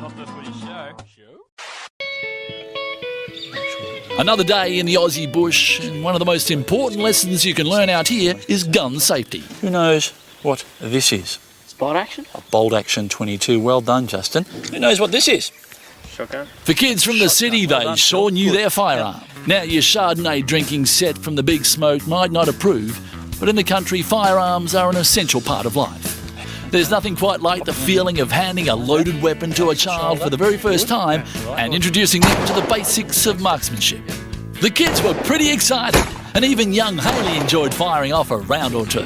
Not the Footy Show. Another day in the Aussie bush, and one of the most important lessons you can learn out here is gun safety. Who knows what this is? Bolt action? A bolt action 22. Well done, Justin. Who knows what this is? Shotgun. For kids from the city, Well they done. sure knew Good. their firearm. Now, your Chardonnay drinking set from the Big Smoke might not approve, but in the country, firearms are an essential part of life. There's nothing quite like the feeling of handing a loaded weapon to a child for the very first time and introducing them to the basics of marksmanship. The kids were pretty excited, and even young Harley enjoyed firing off a round or two.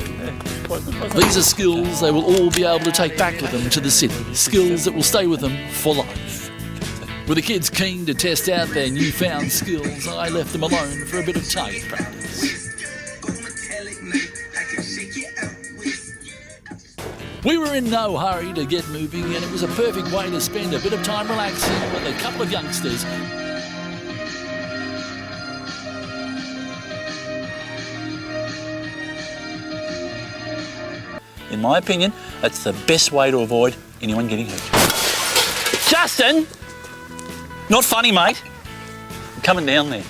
These are skills they will all be able to take back with them to the city, skills that will stay with them for life. With the kids keen to test out their newfound skills, I left them alone for a bit of target practice. We were in no hurry to get moving, and it was a perfect way to spend a bit of time relaxing with a couple of youngsters. In my opinion, that's the best way to avoid anyone getting hurt. Justin! Not funny, mate. I'm coming down there.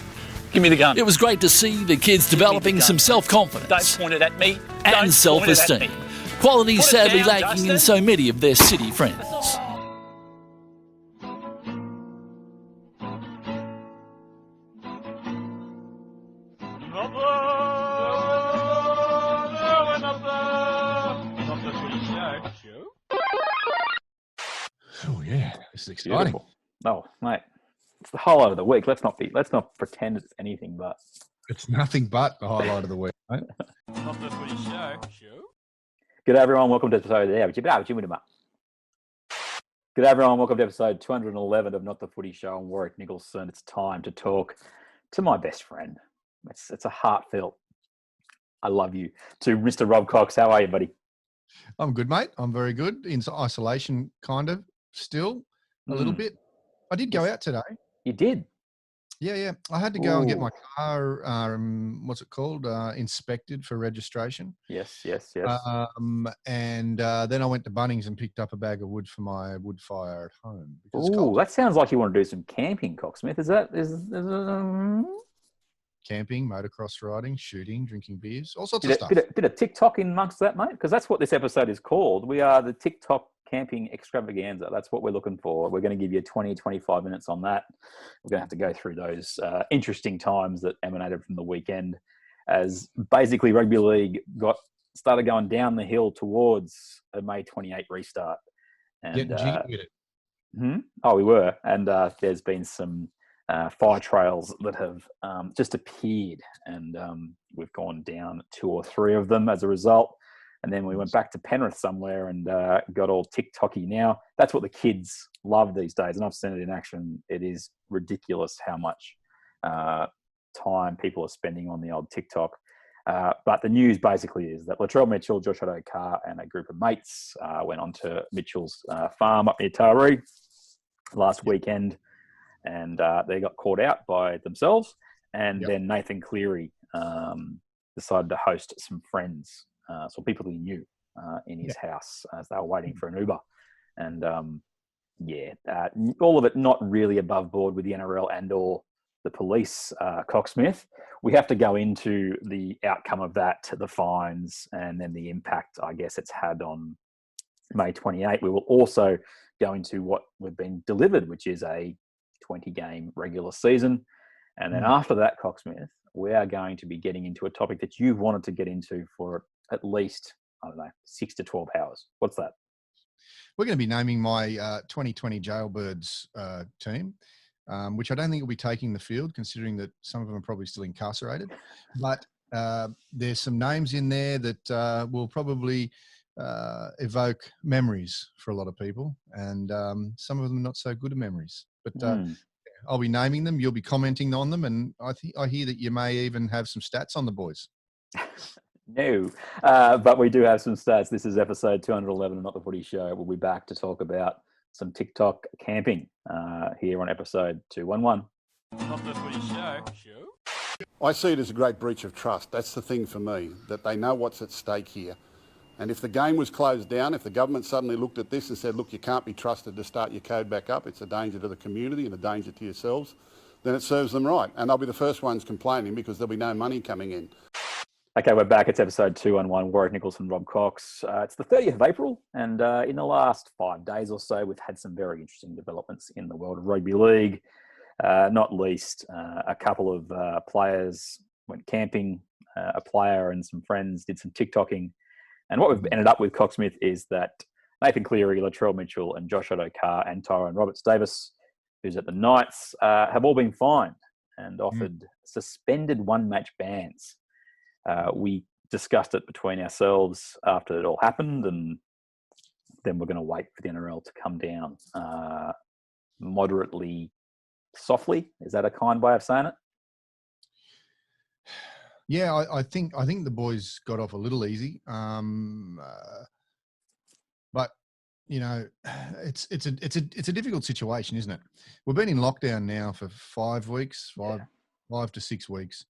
Give me the gun. It was great to see the kids developing some Don't self-confidence point it at me. and Don't self-esteem. point it at me. Quality Put it sadly down, lacking in Justin. so many of their city friends. Not the Footy Show. Oh yeah, this is exciting. Beautiful. Oh, mate, it's the highlight of the week. Let's not pretend it's anything but. It's nothing but the highlight of the week, mate. Not the Footy Show. Good day, everyone. Welcome to episode. Good day, everyone. Welcome to episode 211 of Not the Footy Show. I'm Warrick, Nicolson. It's time to talk to my best friend. It's a heartfelt "I love you" to Mr. Robb Cox. How are you, buddy? I'm good, mate. I'm very good. In isolation, kind of, still, a little bit. I did go out today. You did. Yeah. I had to go and get Ooh. my car, what's it called, inspected for registration. Yes. And then I went to Bunnings and picked up a bag of wood for my wood fire at home. Because it's Ooh, cold. that sounds like you want to do some camping, Coxsmith. Is Camping, motocross riding, shooting, drinking beers, all sorts of bit stuff. of TikTok in amongst that, mate? Because that's what this episode is called. We are the TikTok camping extravaganza. That's what we're looking for. We're going to give you 20, 25 minutes on that. We're going to have to go through those interesting times that emanated from the weekend as basically rugby league started going down the hill towards a May 28 restart. And, Getting jiggy with it. Oh, we were. And there's been some fire trails that have just appeared, and we've gone down 2 or 3 of them as a result. And then we went back to Penrith somewhere and got all TikTok-y. Now, that's what the kids love these days, and I've seen it in action. It is ridiculous how much time people are spending on the old TikTok. But the news basically is that Latrell Mitchell, Josh Addo-Carr, and a group of mates went on to Mitchell's farm up near Taree last weekend, and they got caught out by themselves. And then Nathan Cleary decided to host some friends, so people he knew, in his house as they were waiting for an Uber. And all of it not really above board with the NRL and or the police, Coxsmith. We have to go into the outcome of that, the fines, and then the impact, I guess, it's had on May 28. We will also go into what we've been delivered, which is a 20-game regular season. And then after that, Coxsmith, we are going to be getting into a topic that you've wanted to get into for at least, 6 to 12 hours. What's that? We're going to be naming my 2020 Jailbirds team, which I don't think will be taking the field, considering that some of them are probably still incarcerated. But there's some names in there that will probably evoke memories for a lot of people, and some of them not so good memories. But I'll be naming them. You'll be commenting on them, and I hear that you may even have some stats on the boys. No, but we do have some stats. This is episode 211 of Not the Footy Show. We'll be back to talk about some TikTok camping here on episode 211. Not the Footy Show. I see it as a great breach of trust. That's the thing for me, that they know what's at stake here. And if the game was closed down, if the government suddenly looked at this and said, look, you can't be trusted to start your code back up, it's a danger to the community and a danger to yourselves, then it serves them right. And they'll be the first ones complaining because there'll be no money coming in. Okay, we're back. It's episode 211, Warrick, Nicolson, Robb, Cox. It's the 30th of April, and in the last 5 days or so, we've had some very interesting developments in the world of rugby league. Not least, a couple of players went camping. A player and some friends did some TikToking. And what we've ended up with, Coxsmith, is that Nathan Cleary, Latrell Mitchell, and Josh Addo-Carr and Tyrone Roberts-Davis, who's at the Knights, have all been fined and offered suspended one-match bans. We discussed it between ourselves after it all happened, and then we're going to wait for the NRL to come down moderately softly. Is that a kind way of saying it? Yeah, I think the boys got off a little easy, but you know, it's a difficult situation, isn't it? We've been in lockdown now for 5 weeks, 5 to 6 weeks.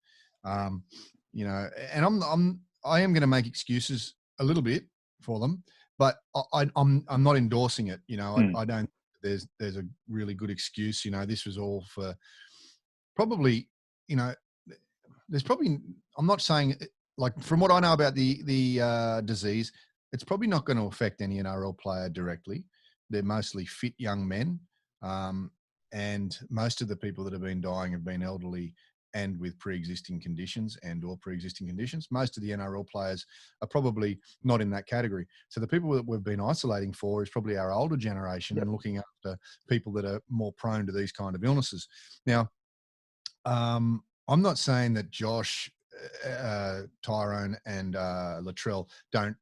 You know, and I am going to make excuses a little bit for them, but I'm not endorsing it. You know, I don't. There's a really good excuse. You know, this was all for probably. You know, there's probably. I'm not saying, like, from what I know about the disease, it's probably not going to affect any NRL player directly. They're mostly fit young men, and most of the people that have been dying have been elderly and with pre-existing conditions or pre-existing conditions. Most of the NRL players are probably not in that category. So the people that we've been isolating for is probably our older generation and looking after people that are more prone to these kind of illnesses. Now, I'm not saying that Josh, Tyrone and Latrell don't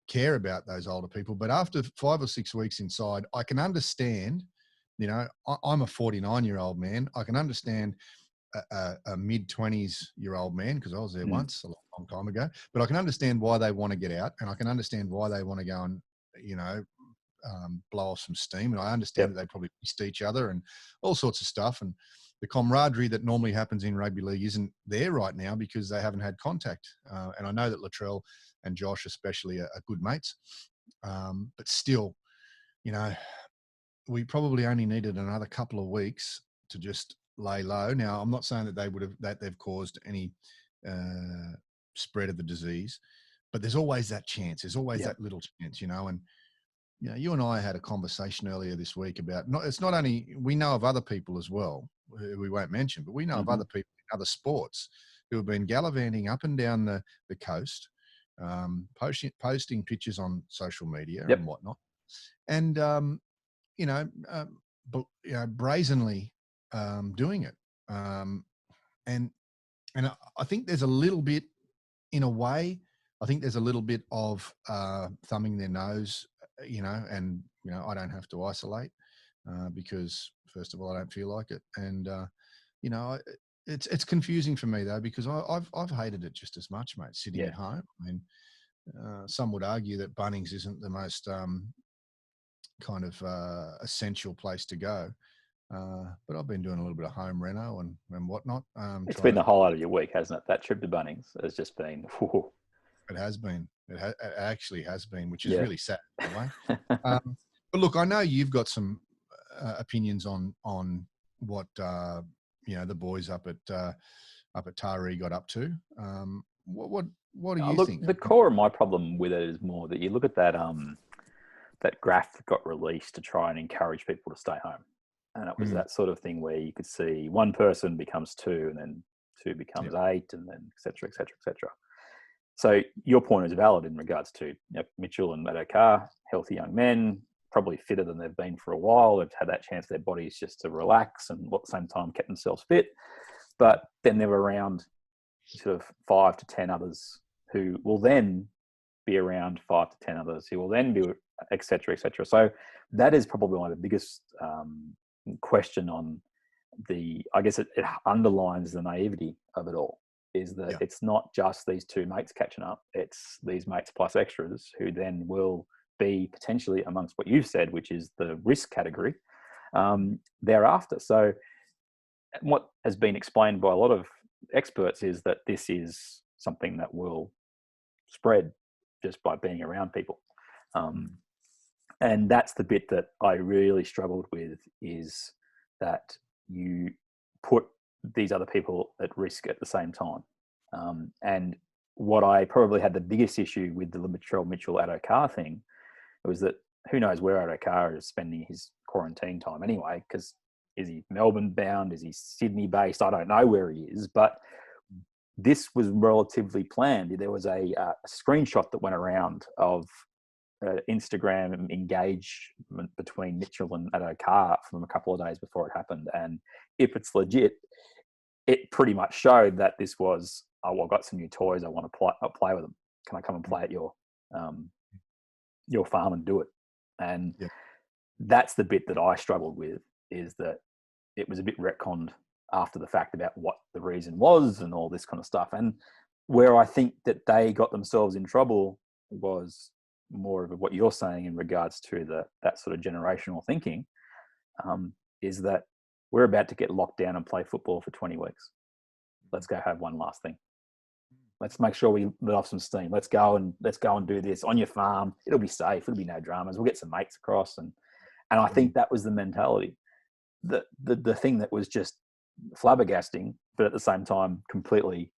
care about those older people, but after 5 or 6 weeks inside, I can understand, you know, I'm a 49-year-old man. I can understand a mid-20s-year-old man, because I was there once a long time ago, but I can understand why they want to get out, and I can understand why they want to go and, you know, blow off some steam. And I understand that they probably missed each other and all sorts of stuff. And the camaraderie that normally happens in rugby league isn't there right now because they haven't had contact. And I know that Latrell and Josh especially are good mates. But still, you know, we probably only needed another couple of weeks to just lay low. Now, I'm not saying that they've caused any spread of the disease, but there's always that chance. There's always that little chance, you know. And you know, you and I had a conversation earlier this week about it's not only, we know of other people as well who we won't mention, but we know of other people in other sports who have been gallivanting up and down the coast, posting pictures on social media and whatnot, and you know, brazenly doing it. And I think there's a little bit, in a way, I think there's a little bit of thumbing their nose, you know, and, you know, I don't have to isolate because, first of all, I don't feel like it. And, you know, it's confusing for me, though, because I've hated it just as much, mate, sitting at home. I mean, some would argue that Bunnings isn't the most kind of essential place to go. But I've been doing a little bit of home reno and whatnot. It's been the highlight of your week, hasn't it? That trip to Bunnings has just been. Whew. It has been. It actually has been, which is really sad in a way. But look, I know you've got some opinions on what you know, the boys up at Taree got up to. What do you think? The core of my problem with it is more that you look at that that graph that got released to try and encourage people to stay home. And it was that sort of thing where you could see one person becomes 2, and then 2 becomes 8, and then et cetera, et cetera, et cetera. So your point is valid in regards to, you know, Mitchell and Addo-Carr, healthy young men, probably fitter than they've been for a while. They've had that chance for their bodies just to relax and at the same time kept themselves fit. But then they're around sort of 5 to 10 others who will then be around 5 to 10 others who will then be et cetera, et cetera. So that is probably one of the biggest question on I guess it underlines the naivety of it all, is that it's not just these 2 mates catching up, it's these mates plus extras who then will be potentially amongst what you've said, which is the risk category thereafter. So what has been explained by a lot of experts is that this is something that will spread just by being around people. And that's the bit that I really struggled with, is that you put these other people at risk at the same time. And what I probably had the biggest issue with the Latrell Mitchell Addo-Carr thing was that who knows where Addo-Carr is spending his quarantine time anyway, because is he Melbourne bound? Is he Sydney based? I don't know where he is, but this was relatively planned. There was a screenshot that went around of Instagram engagement between Mitchell and Addo-Carr from a couple of days before it happened. And if it's legit, it pretty much showed that this was, oh, well, I've got some new toys. I want to play with them. Can I come and play at your farm and do it? And that's the bit that I struggled with, is that it was a bit retconned after the fact about what the reason was and all this kind of stuff. And where I think that they got themselves in trouble was more of what you're saying in regards to that sort of generational thinking, is that we're about to get locked down and play football for 20 weeks. Let's go have one last thing. Let's make sure we let off some steam. Let's go and do this on your farm. It'll be safe. It'll be no dramas. We'll get some mates across. And I think that was the mentality. The thing that was just flabbergasting, but at the same time completely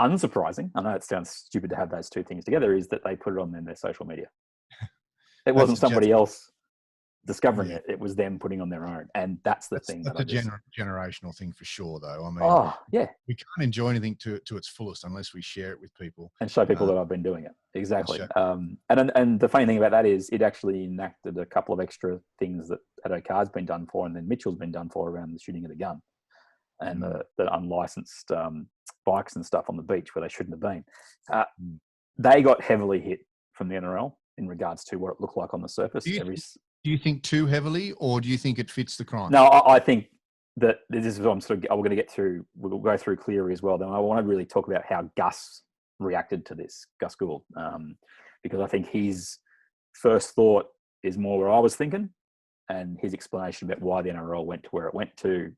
unsurprising, I know it sounds stupid to have those two things together, is that they put it on their social media. It wasn't somebody else discovering it. It was them putting on their own. And that's the thing. That's a generational thing for sure, though. I mean, we can't enjoy anything to its fullest unless we share it with people. And show people that I've been doing it. Exactly. And the funny thing about that is it actually enacted a couple of extra things that Addo-Carr's been done for, and then Mitchell's been done for, around the shooting of the gun and the unlicensed bikes and stuff on the beach where they shouldn't have been. They got heavily hit from the NRL in regards to what it looked like on the surface. Do you think too heavily, or do you think it fits the crime? No, I think that this is what we're going to get through. We'll go through Cleary as well. Then I want to really talk about how Gus reacted to this, Gus Gould, because I think his first thought is more where I was thinking, and his explanation about why the NRL went to where it went to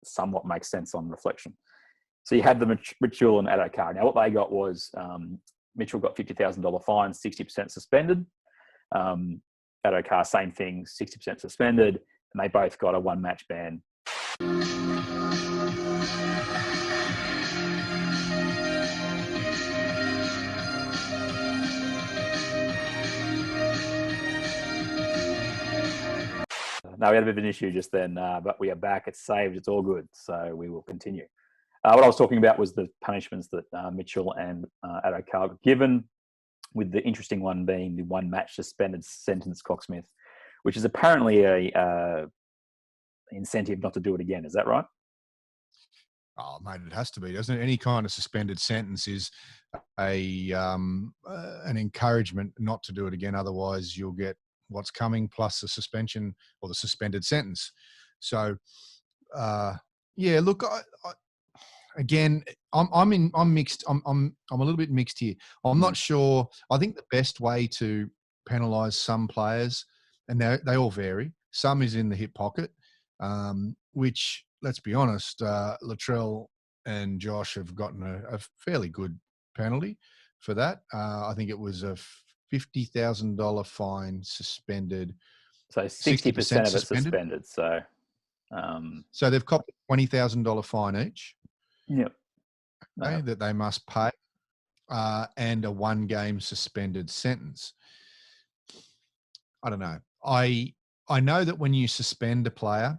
somewhat makes sense on reflection. So you had the Mitchell and Addo-Carr. Now what they got was Mitchell got $50,000 fine, 60% suspended. Addo-Carr, same thing, 60% suspended, and they both got a one-match ban. No, we had a bit of an issue just then, but we are back. It's saved. It's all good. So we will continue. What I was talking about was the punishments that Mitchell and Addo-Carr got given, with the interesting one being the one-match suspended sentence, Coxsmith, which is apparently a incentive not to do it again. Is that right? Oh, mate, it has to be, doesn't it? Any kind of suspended sentence is an encouragement not to do it again. Otherwise, you'll get what's coming plus the suspension or the suspended sentence. So, look, again, I'm mixed. I'm a little bit mixed here. I'm not sure. I think the best way to penalise some players, and they all vary. Some is in the hip pocket, which, let's be honest, Latrell and Josh have gotten a fairly good penalty for that. I think it was a $50,000 fine, suspended. So 60% of it suspended. So they've copped a $20,000 fine each. Yep. Okay, that they must pay, and a one-game suspended sentence. I don't know. I know that when you suspend a player,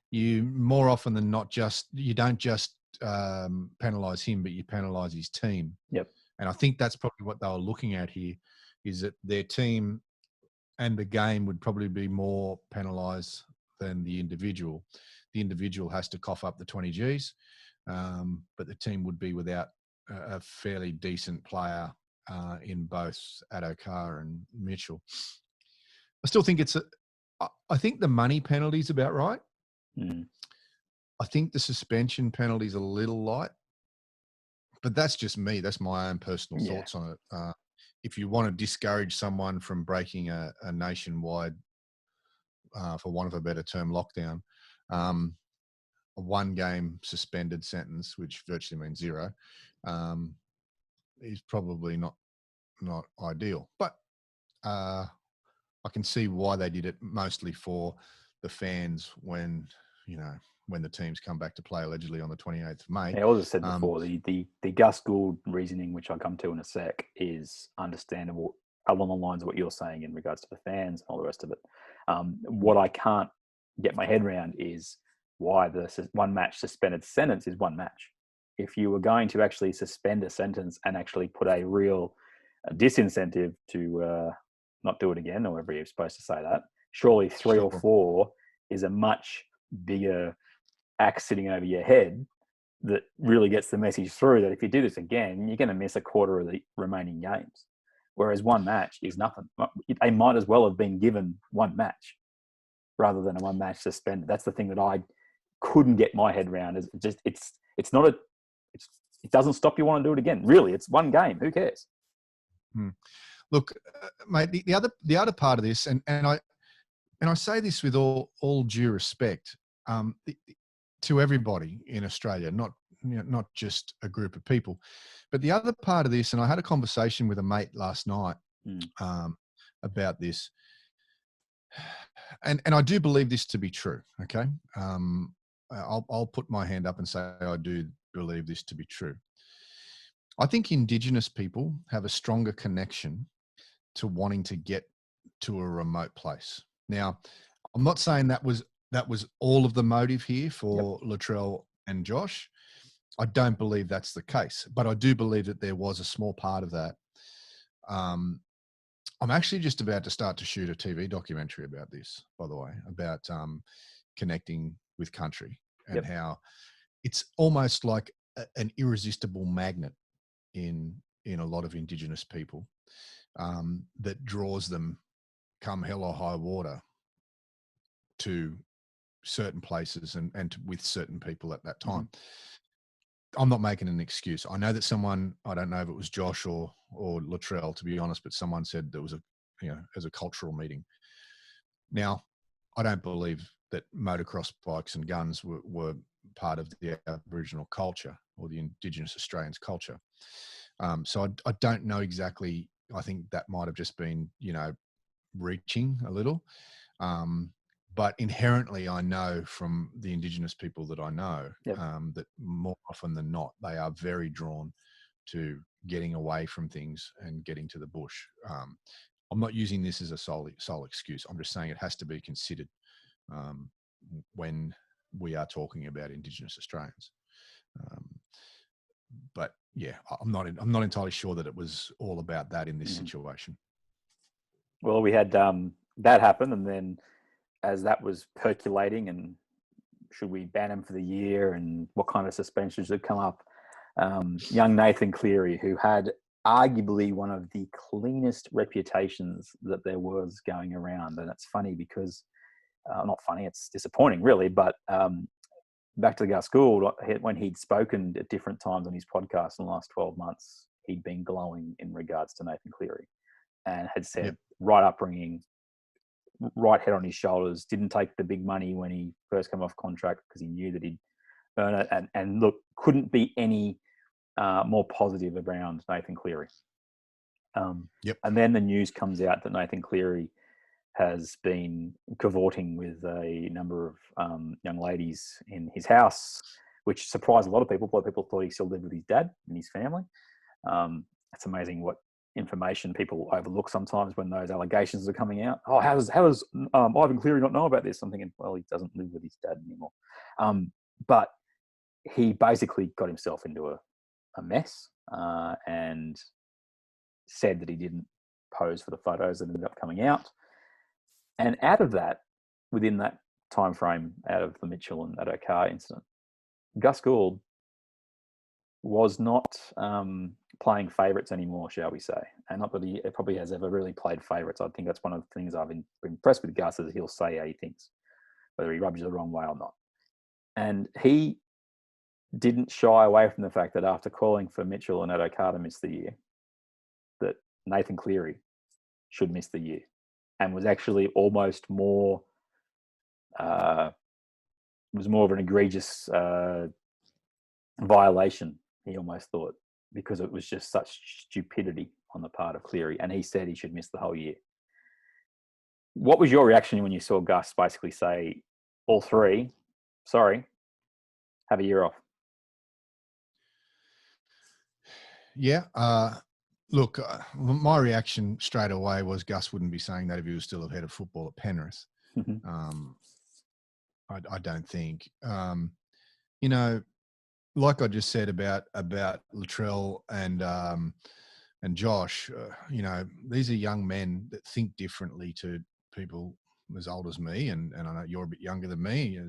you more often than not you don't just penalise him, but you penalise his team. Yep. And I think that's probably what they were looking at here, is that their team and the game would probably be more penalised than the individual. The individual has to cough up the 20 Gs. But the team would be without a fairly decent player in both Addo-Carr and Mitchell. I still think I think the money penalty is about right. I think the suspension penalty is a little light, but that's just me. That's my own personal thoughts on it. If you want to discourage someone from breaking a nationwide, for want of a better term, lockdown, a one-game suspended sentence, which virtually means zero, is probably not not ideal. But I can see why they did it, mostly for the fans when the teams come back to play allegedly on the 28th of May. Yeah, as I said before, the Gus Gould reasoning, which I'll come to in a sec, is understandable along the lines of what you're saying in regards to the fans and all the rest of it. What I can't get my head around is why the one match suspended sentence is one match. If you were going to actually suspend a sentence and actually put a real disincentive to not do it again, or whatever you're supposed to say that, surely 3 or 4 is a much bigger axe sitting over your head that really gets the message through that if you do this again, you're going to miss a quarter of the remaining games. Whereas one match is nothing. They might as well have been given one match rather than a one match suspended. That's the thing that I couldn't get my head around. Is just it doesn't stop you want to do it again. Really, it's one game. Who cares? Look, mate. The other part of this, and I say this with all due respect, to everybody in Australia, not just a group of people, but the other part of this, and I had a conversation with a mate last night about this, and I do believe this to be true. Okay, I'll put my hand up and say I do believe this to be true. I think Indigenous people have a stronger connection to wanting to get to a remote place. Now, I'm not saying that was all of the motive here for Latrell and Josh. I don't believe that's the case, but I do believe that there was a small part of that. I'm actually just about to start to shoot a TV documentary about this, by the way, about connecting with country and how it's almost like an irresistible magnet in a lot of Indigenous people that draws them, come hell or high water, to certain places and with certain people at that time. I'm not making an excuse. I know that someone, I don't know if it was Josh or Latrell, to be honest, but someone said there was as a cultural meeting. Now, I don't believe that motocross bikes and guns were part of the Aboriginal culture or the Indigenous Australians culture. So I don't know exactly. I think that might have just been, reaching a little. But inherently, I know from the Indigenous people that I know that more often than not, they are very drawn to getting away from things and getting to the bush. I'm not using this as a sole excuse. I'm just saying it has to be considered when we are talking about Indigenous Australians. But yeah, I'm not entirely sure that it was all about that in this situation. Well, we had that happen, and then as that was percolating, and should we ban him for the year, and what kind of suspensions would come up, young Nathan Cleary, who had arguably one of the cleanest reputations that there was going around, and it's funny because not funny, it's disappointing really, but back to the Gus Gould, when he'd spoken at different times on his podcast in the last 12 months, he'd been glowing in regards to Nathan Cleary and had said right upbringing, right head on his shoulders, didn't take the big money when he first came off contract because he knew that he'd earn it, and look, couldn't be any more positive around Nathan Cleary. And then the news comes out that Nathan Cleary has been cavorting with a number of young ladies in his house, which surprised a lot of people. A lot of people thought he still lived with his dad and his family. It's amazing what information people overlook sometimes when those allegations are coming out. Oh, how does Ivan Cleary not know about this? I'm thinking, well, he doesn't live with his dad anymore. But he basically got himself into a mess and said that he didn't pose for the photos that ended up coming out. And out of that, within that time frame, out of the Mitchell and Addo-Carr incident, Gus Gould was not playing favourites anymore, shall we say. And not that he probably has ever really played favourites. I think that's one of the things I've been impressed with Gus, is he'll say how he thinks, whether he rubs you the wrong way or not. And he didn't shy away from the fact that after calling for Mitchell and Addo-Carr to miss the year, that Nathan Cleary should miss the year, and was actually almost more of an egregious violation, he almost thought, because it was just such stupidity on the part of Cleary, and he said he should miss the whole year. What was your reaction when you saw Gus basically say, all three, sorry, have a year off? Yeah. Look, my reaction straight away was Gus wouldn't be saying that if he was still head of football at Penrith. I don't think. You know, like I just said about Latrell and Josh, you know, these are young men that think differently to people as old as me, and I know you're a bit younger than me.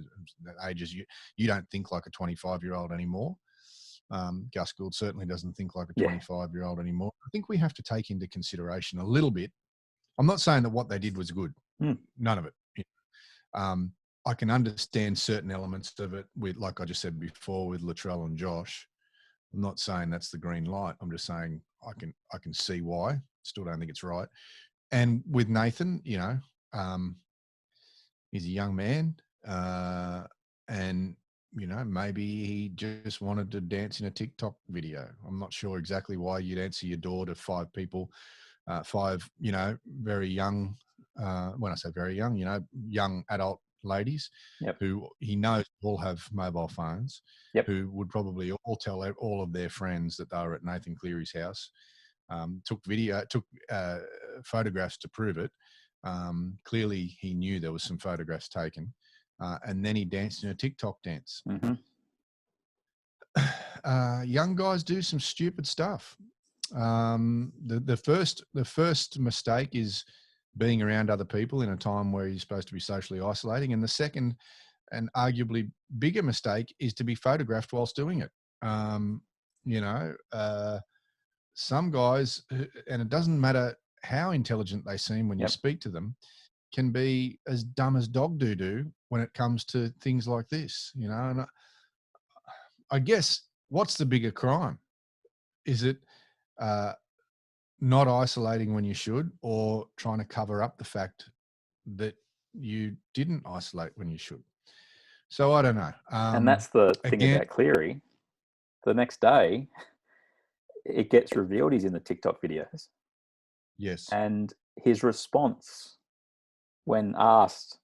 That ages you don't think like a 25-year-old anymore. Gus Gould certainly doesn't think like a 25-year-old anymore. I think we have to take into consideration a little bit. I'm not saying that what they did was good. None of it. I can understand certain elements of it with, like I just said before, with Latrell and Josh. I'm not saying that's the green light. I'm just saying I can see why. Still don't think it's right. And with Nathan, you know, he's a young man, and you know, maybe he just wanted to dance in a TikTok video. I'm not sure exactly why you'd answer your door to 5 people, 5, you know, very young. When I say very young, you know, young adult ladies who he knows all have mobile phones, who would probably all tell all of their friends that they were at Nathan Cleary's house. Took photographs to prove it. Clearly, he knew there was some photographs taken, and then he danced in a TikTok dance. Young guys do some stupid stuff. The first mistake is being around other people in a time where you're supposed to be socially isolating, and the second and arguably bigger mistake is to be photographed whilst doing it. You know, some guys, and it doesn't matter how intelligent they seem when you speak to them, can be as dumb as dog doo-doo when it comes to things like this, you know. And I guess what's the bigger crime? Is it not isolating when you should, or trying to cover up the fact that you didn't isolate when you should? So I don't know. And that's the thing about Cleary. The next day, it gets revealed he's in the TikTok videos. Yes. And his response when asked,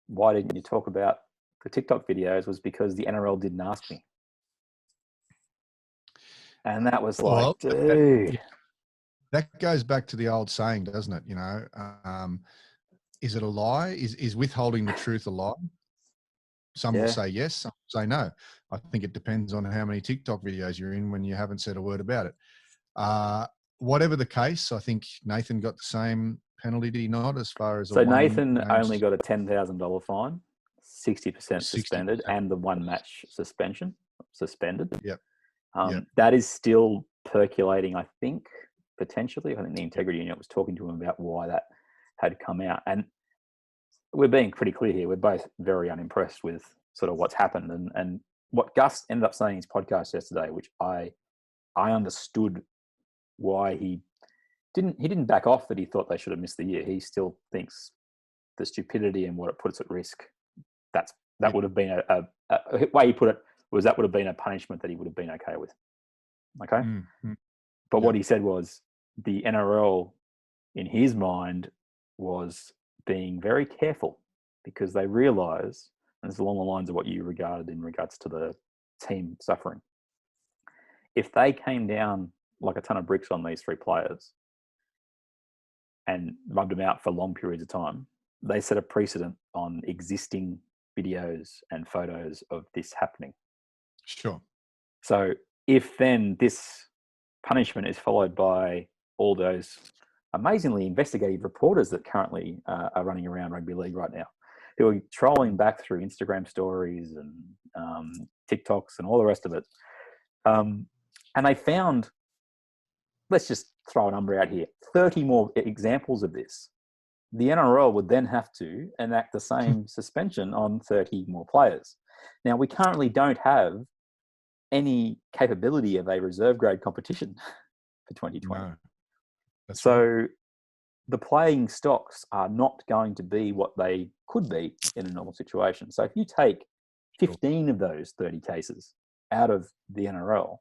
why didn't you talk about the TikTok videos, was because the NRL didn't ask me. And that was like, well, dude. That goes back to the old saying, doesn't it? You know, is it a lie? Is withholding the truth a lie? Some will say yes, some will say no. I think it depends on how many TikTok videos you're in when you haven't said a word about it. Whatever the case, I think Nathan got the same penalty, did he not, as far as So Nathan only got a $10,000 fine, 60% suspended, 60%. and the 1 match suspended. Yep. That is still percolating, I think, potentially. I think the integrity unit was talking to him about why that had come out. And we're being pretty clear here. We're both very unimpressed with sort of what's happened. And what Gus ended up saying in his podcast yesterday, which I understood why he didn't back off that he thought they should have missed the year. He still thinks the stupidity and what it puts at risk, that would have been a way he put it was that would have been a punishment that he would have been okay with. Okay? But what he said was the NRL, in his mind, was being very careful because they realise, and it's along the lines of what you regarded in regards to the team suffering, if they came down like a ton of bricks on these 3 players and rubbed them out for long periods of time, they set a precedent on existing videos and photos of this happening. Sure. So if then this punishment is followed by all those amazingly investigative reporters that currently are running around rugby league right now, who are trolling back through Instagram stories and TikToks and all the rest of it, and they found, let's just throw a number out here, 30 more examples of this, the NRL would then have to enact the same suspension on 30 more players. Now, we currently don't have any capability of a reserve grade competition for 2020. No. That's so right. The playing stocks are not going to be what they could be in a normal situation. So if you take 15 of those 30 cases out of the NRL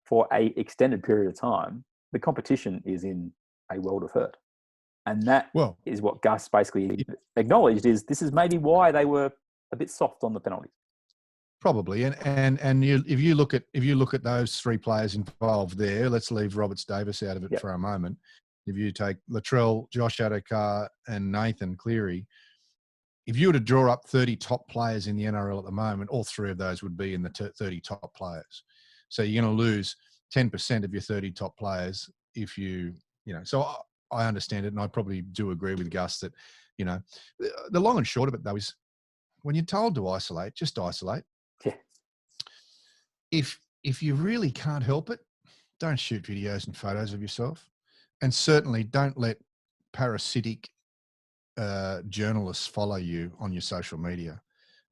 for a extended period of time, the competition is in a world of hurt. And that Well, is what Gus basically acknowledged, is this is maybe why they were a bit soft on the penalties. probably, and if you look at those three players involved there, let's leave Roberts Davis out of it for a moment. If you take Latrell, Josh Addo-Carr, and Nathan Cleary, if you were to draw up 30 top players in the NRL at the moment, all three of those would be in the 30 top players. So you're going to lose 10% of your 30 top players if you know. So I understand it, and I probably do agree with Gus that, you know, the long and short of it though is, when you're told to isolate, just isolate. Yeah. If you really can't help it, don't shoot videos and photos of yourself, and certainly don't let parasitic journalists follow you on your social media.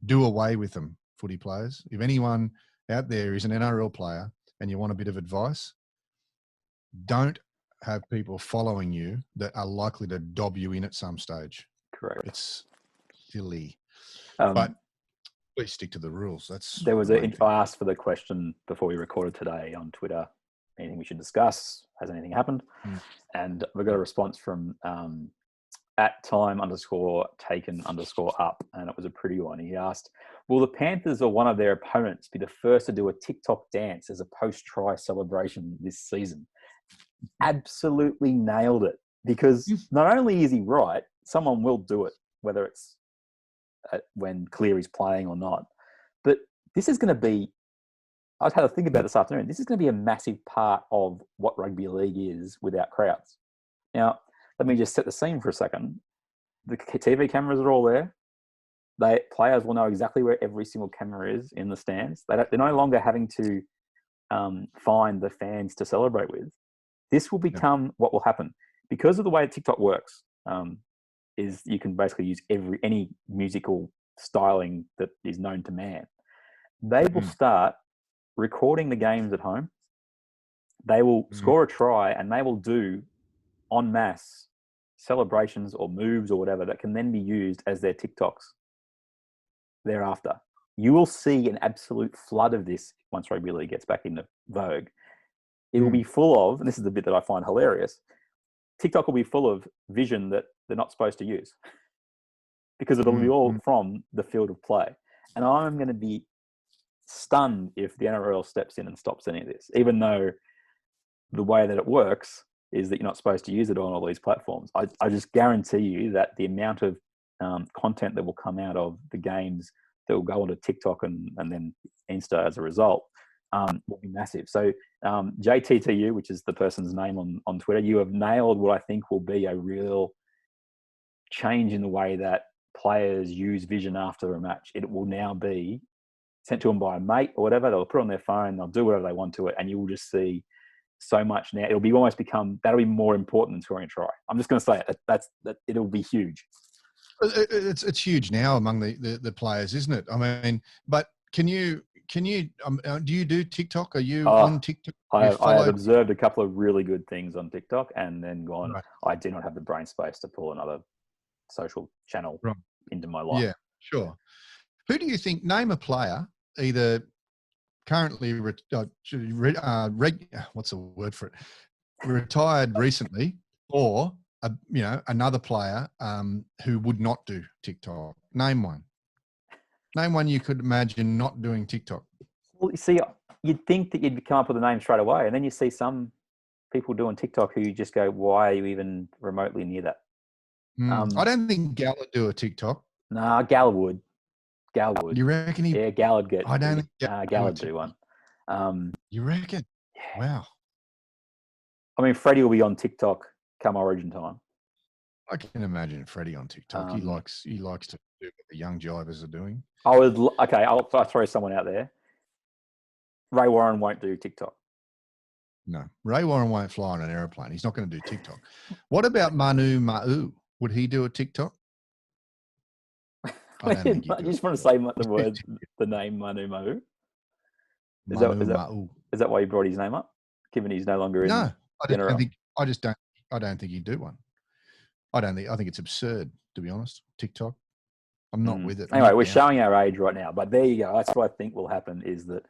Do away with them, footy players. If anyone out there is an NRL player and you want a bit of advice, don't have people following you that are likely to dob you in at some stage. Correct. It's silly. But please stick to the rules. there was I asked for the question before we recorded today on Twitter, anything we should discuss? Has anything happened? And we got a response from @time_taken_up, and it was a pretty one. He asked, will the Panthers or one of their opponents be the first to do a TikTok dance as a post-try celebration this season? Absolutely nailed it, because not only is he right, someone will do it, whether it's when Cleary's playing or not. But this is going to be, I had to think about it this afternoon, this is going to be a massive part of what rugby league is without crowds. Now, let me just set the scene for a second. The TV cameras are all there. Players will know exactly where every single camera is in the stands. They're no longer having to find the fans to celebrate with. This will become what will happen. Because of the way TikTok works, is you can basically use any musical styling that is known to man. They will start recording the games at home. They will score a try, and they will do en masse celebrations or moves or whatever that can then be used as their TikToks thereafter. You will see an absolute flood of this once rugby league gets back into vogue. It will be full of, and this is the bit that I find hilarious, TikTok will be full of vision that they're not supposed to use, because it'll be all from the field of play. And I'm going to be stunned if the NRL steps in and stops any of this, even though the way that it works is that you're not supposed to use it on all these platforms. I just guarantee you that the amount of content that will come out of the games that will go onto TikTok and then Insta as a result will be massive. So JTTU, which is the person's name on Twitter, you have nailed what I think will be a real change in the way that players use vision after a match. It will now be sent to them by a mate or whatever. They'll put it on their phone, they'll do whatever they want to it, and you will just see so much now. It'll be almost become, that'll be more important than scoring a try. I'm just going to say it. That it'll be huge. It's huge now among the players, isn't it? I mean, but can you do you do TikTok? Are you on TikTok? I have observed a couple of really good things on TikTok and then gone, right, I do not have the brain space to pull another social channel into my life. Yeah, sure. Who do you think, name a player, either currently what's the word for it? Retired recently, or another player who would not do TikTok. Name one. Name one you could imagine not doing TikTok. Well, you see, you'd think that you'd come up with a name straight away, and then you see some people doing TikTok who you just go, why are you even remotely near that? I don't think Gal would do a TikTok. Nah, Gal would. Gal would. You reckon he? Yeah, Gal would get. I don't think Gal would do one. You reckon? Yeah. Wow. I mean, Freddie will be on TikTok come Origin time. I can imagine Freddie on TikTok. He likes to do what the young jivers are doing. I'll throw someone out there. Ray Warren won't do TikTok. No, Ray Warren won't fly on an aeroplane. He's not going to do TikTok. What about Manu Ma'u? Would he do a TikTok? I just want to say the name Manu Ma'u. Is that why you brought his name up? Given he's no longer in. No, I don't think he'd do one. I think it's absurd, to be honest. TikTok. I'm not with it. Anyway, we're showing our age right now, but there you go. That's what I think will happen, is that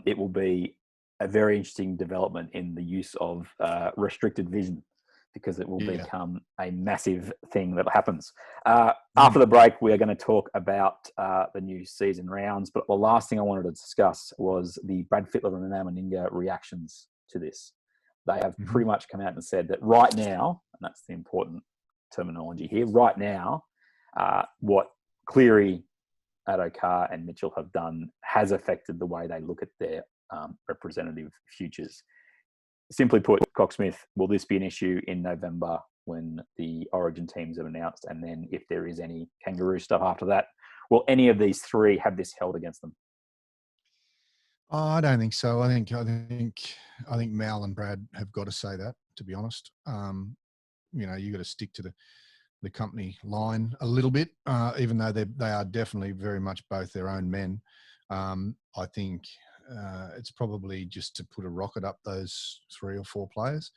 it will be a very interesting development in the use of restricted vision, because it will become a massive thing that happens. After the break, we are going to talk about the new season rounds. But the last thing I wanted to discuss was the Brad Fittler and Namuninga reactions to this. They have pretty much come out and said that right now, and that's the important terminology here, right now, what Cleary, Addo-Carr and Mitchell have done has affected the way they look at their representative futures. Simply put, Coxsmith, will this be an issue in November when the Origin teams have announced? And then if there is any kangaroo stuff after that, will any of these three have this held against them? Oh, I don't think so. I think Mal and Brad have got to say that, to be honest. You got to stick to the company line a little bit, even though they are definitely very much both their own men. I think it's probably just to put a rocket up those 3 or 4 players.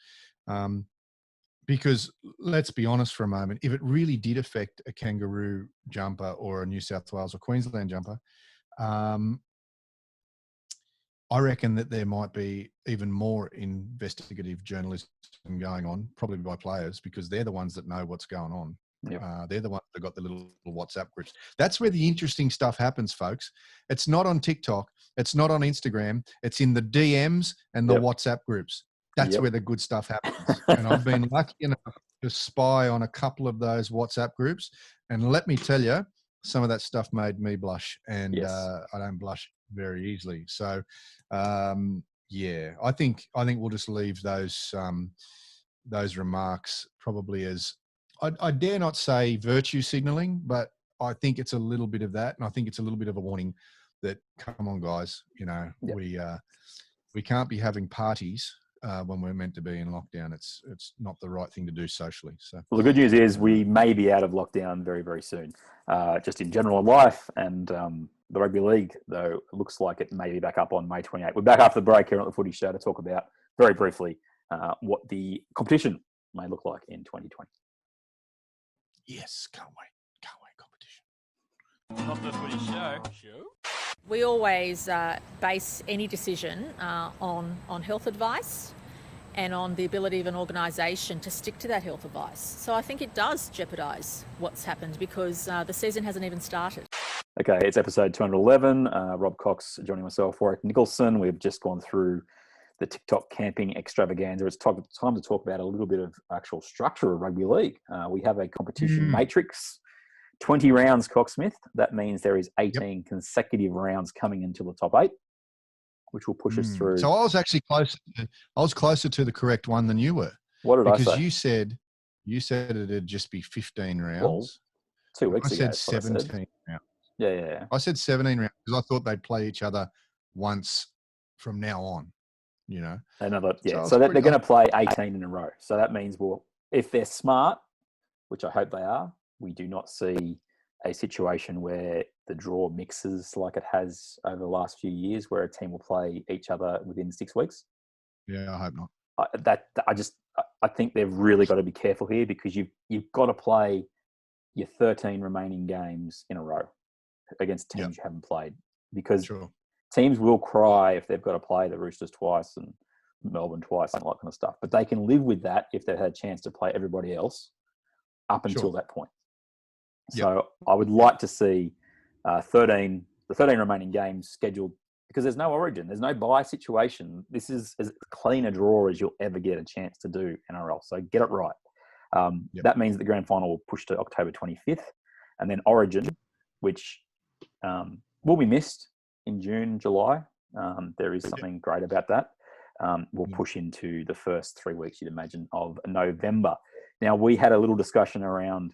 Because let's be honest for a moment, if it really did affect a kangaroo jumper or a New South Wales or Queensland jumper, I reckon that there might be even more investigative journalism going on, probably by players, because they're the ones that know what's going on. Yep. They're the ones that got the little WhatsApp groups. That's where the interesting stuff happens, folks. It's not on TikTok. It's not on Instagram. It's in the DMs and the WhatsApp groups. That's where the good stuff happens. And I've been lucky enough to spy on a couple of those WhatsApp groups. And let me tell you, some of that stuff made me blush. And I don't blush very easily. So, I think we'll just leave those remarks probably as, I dare not say virtue signaling, but I think it's a little bit of that. And I think it's a little bit of a warning that, come on, guys, we can't be having parties when we're meant to be in lockdown. It's not the right thing to do socially. So, well, the good news is we may be out of lockdown very, very soon, just in general life. And the Rugby League, though, it looks like it may be back up on May 28th. We're back after the break here on the Footy Show to talk about, very briefly, what the competition may look like in 2020. Yes, can't wait competition. Not the Footy Show. We always base any decision on health advice and on the ability of an organisation to stick to that health advice. So I think it does jeopardise what's happened because the season hasn't even started. Okay, it's episode 211. Robb Cox joining myself, Warrick Nicolson. We've just gone through the TikTok camping extravaganza. It's time to talk about a little bit of actual structure of rugby league. We have a competition matrix, 20 rounds, Coxsmith. That means there is 18 consecutive rounds coming into the top 8, which will push us through. So I was actually closer to the correct one than you were. What did I say? Because you said it'd just be 15 rounds. Well, 2 weeks ago. I said 17 rounds. Yeah. I said 17 rounds because I thought they'd play each other once from now on. So they're going to play 18 in a row. So that means, well, if they're smart, which I hope they are, we do not see a situation where the draw mixes like it has over the last few years, where a team will play each other within 6 weeks. Yeah, I hope not. I think they've really got to be careful here, because you've got to play your 13 remaining games in a row against teams you haven't played, because teams will cry if they've got to play the Roosters twice and Melbourne twice and all that kind of stuff. But they can live with that if they've had a chance to play everybody else up until that point. So I would like to see the 13 remaining games scheduled, because there's no Origin, there's no bye situation. This is as clean a draw as you'll ever get a chance to do NRL. So get it right. That means the grand final will push to October 25th, and then Origin, which will be missed in June, July. There is something great about that. We'll push into the first 3 weeks, you'd imagine, of November. Now, we had a little discussion around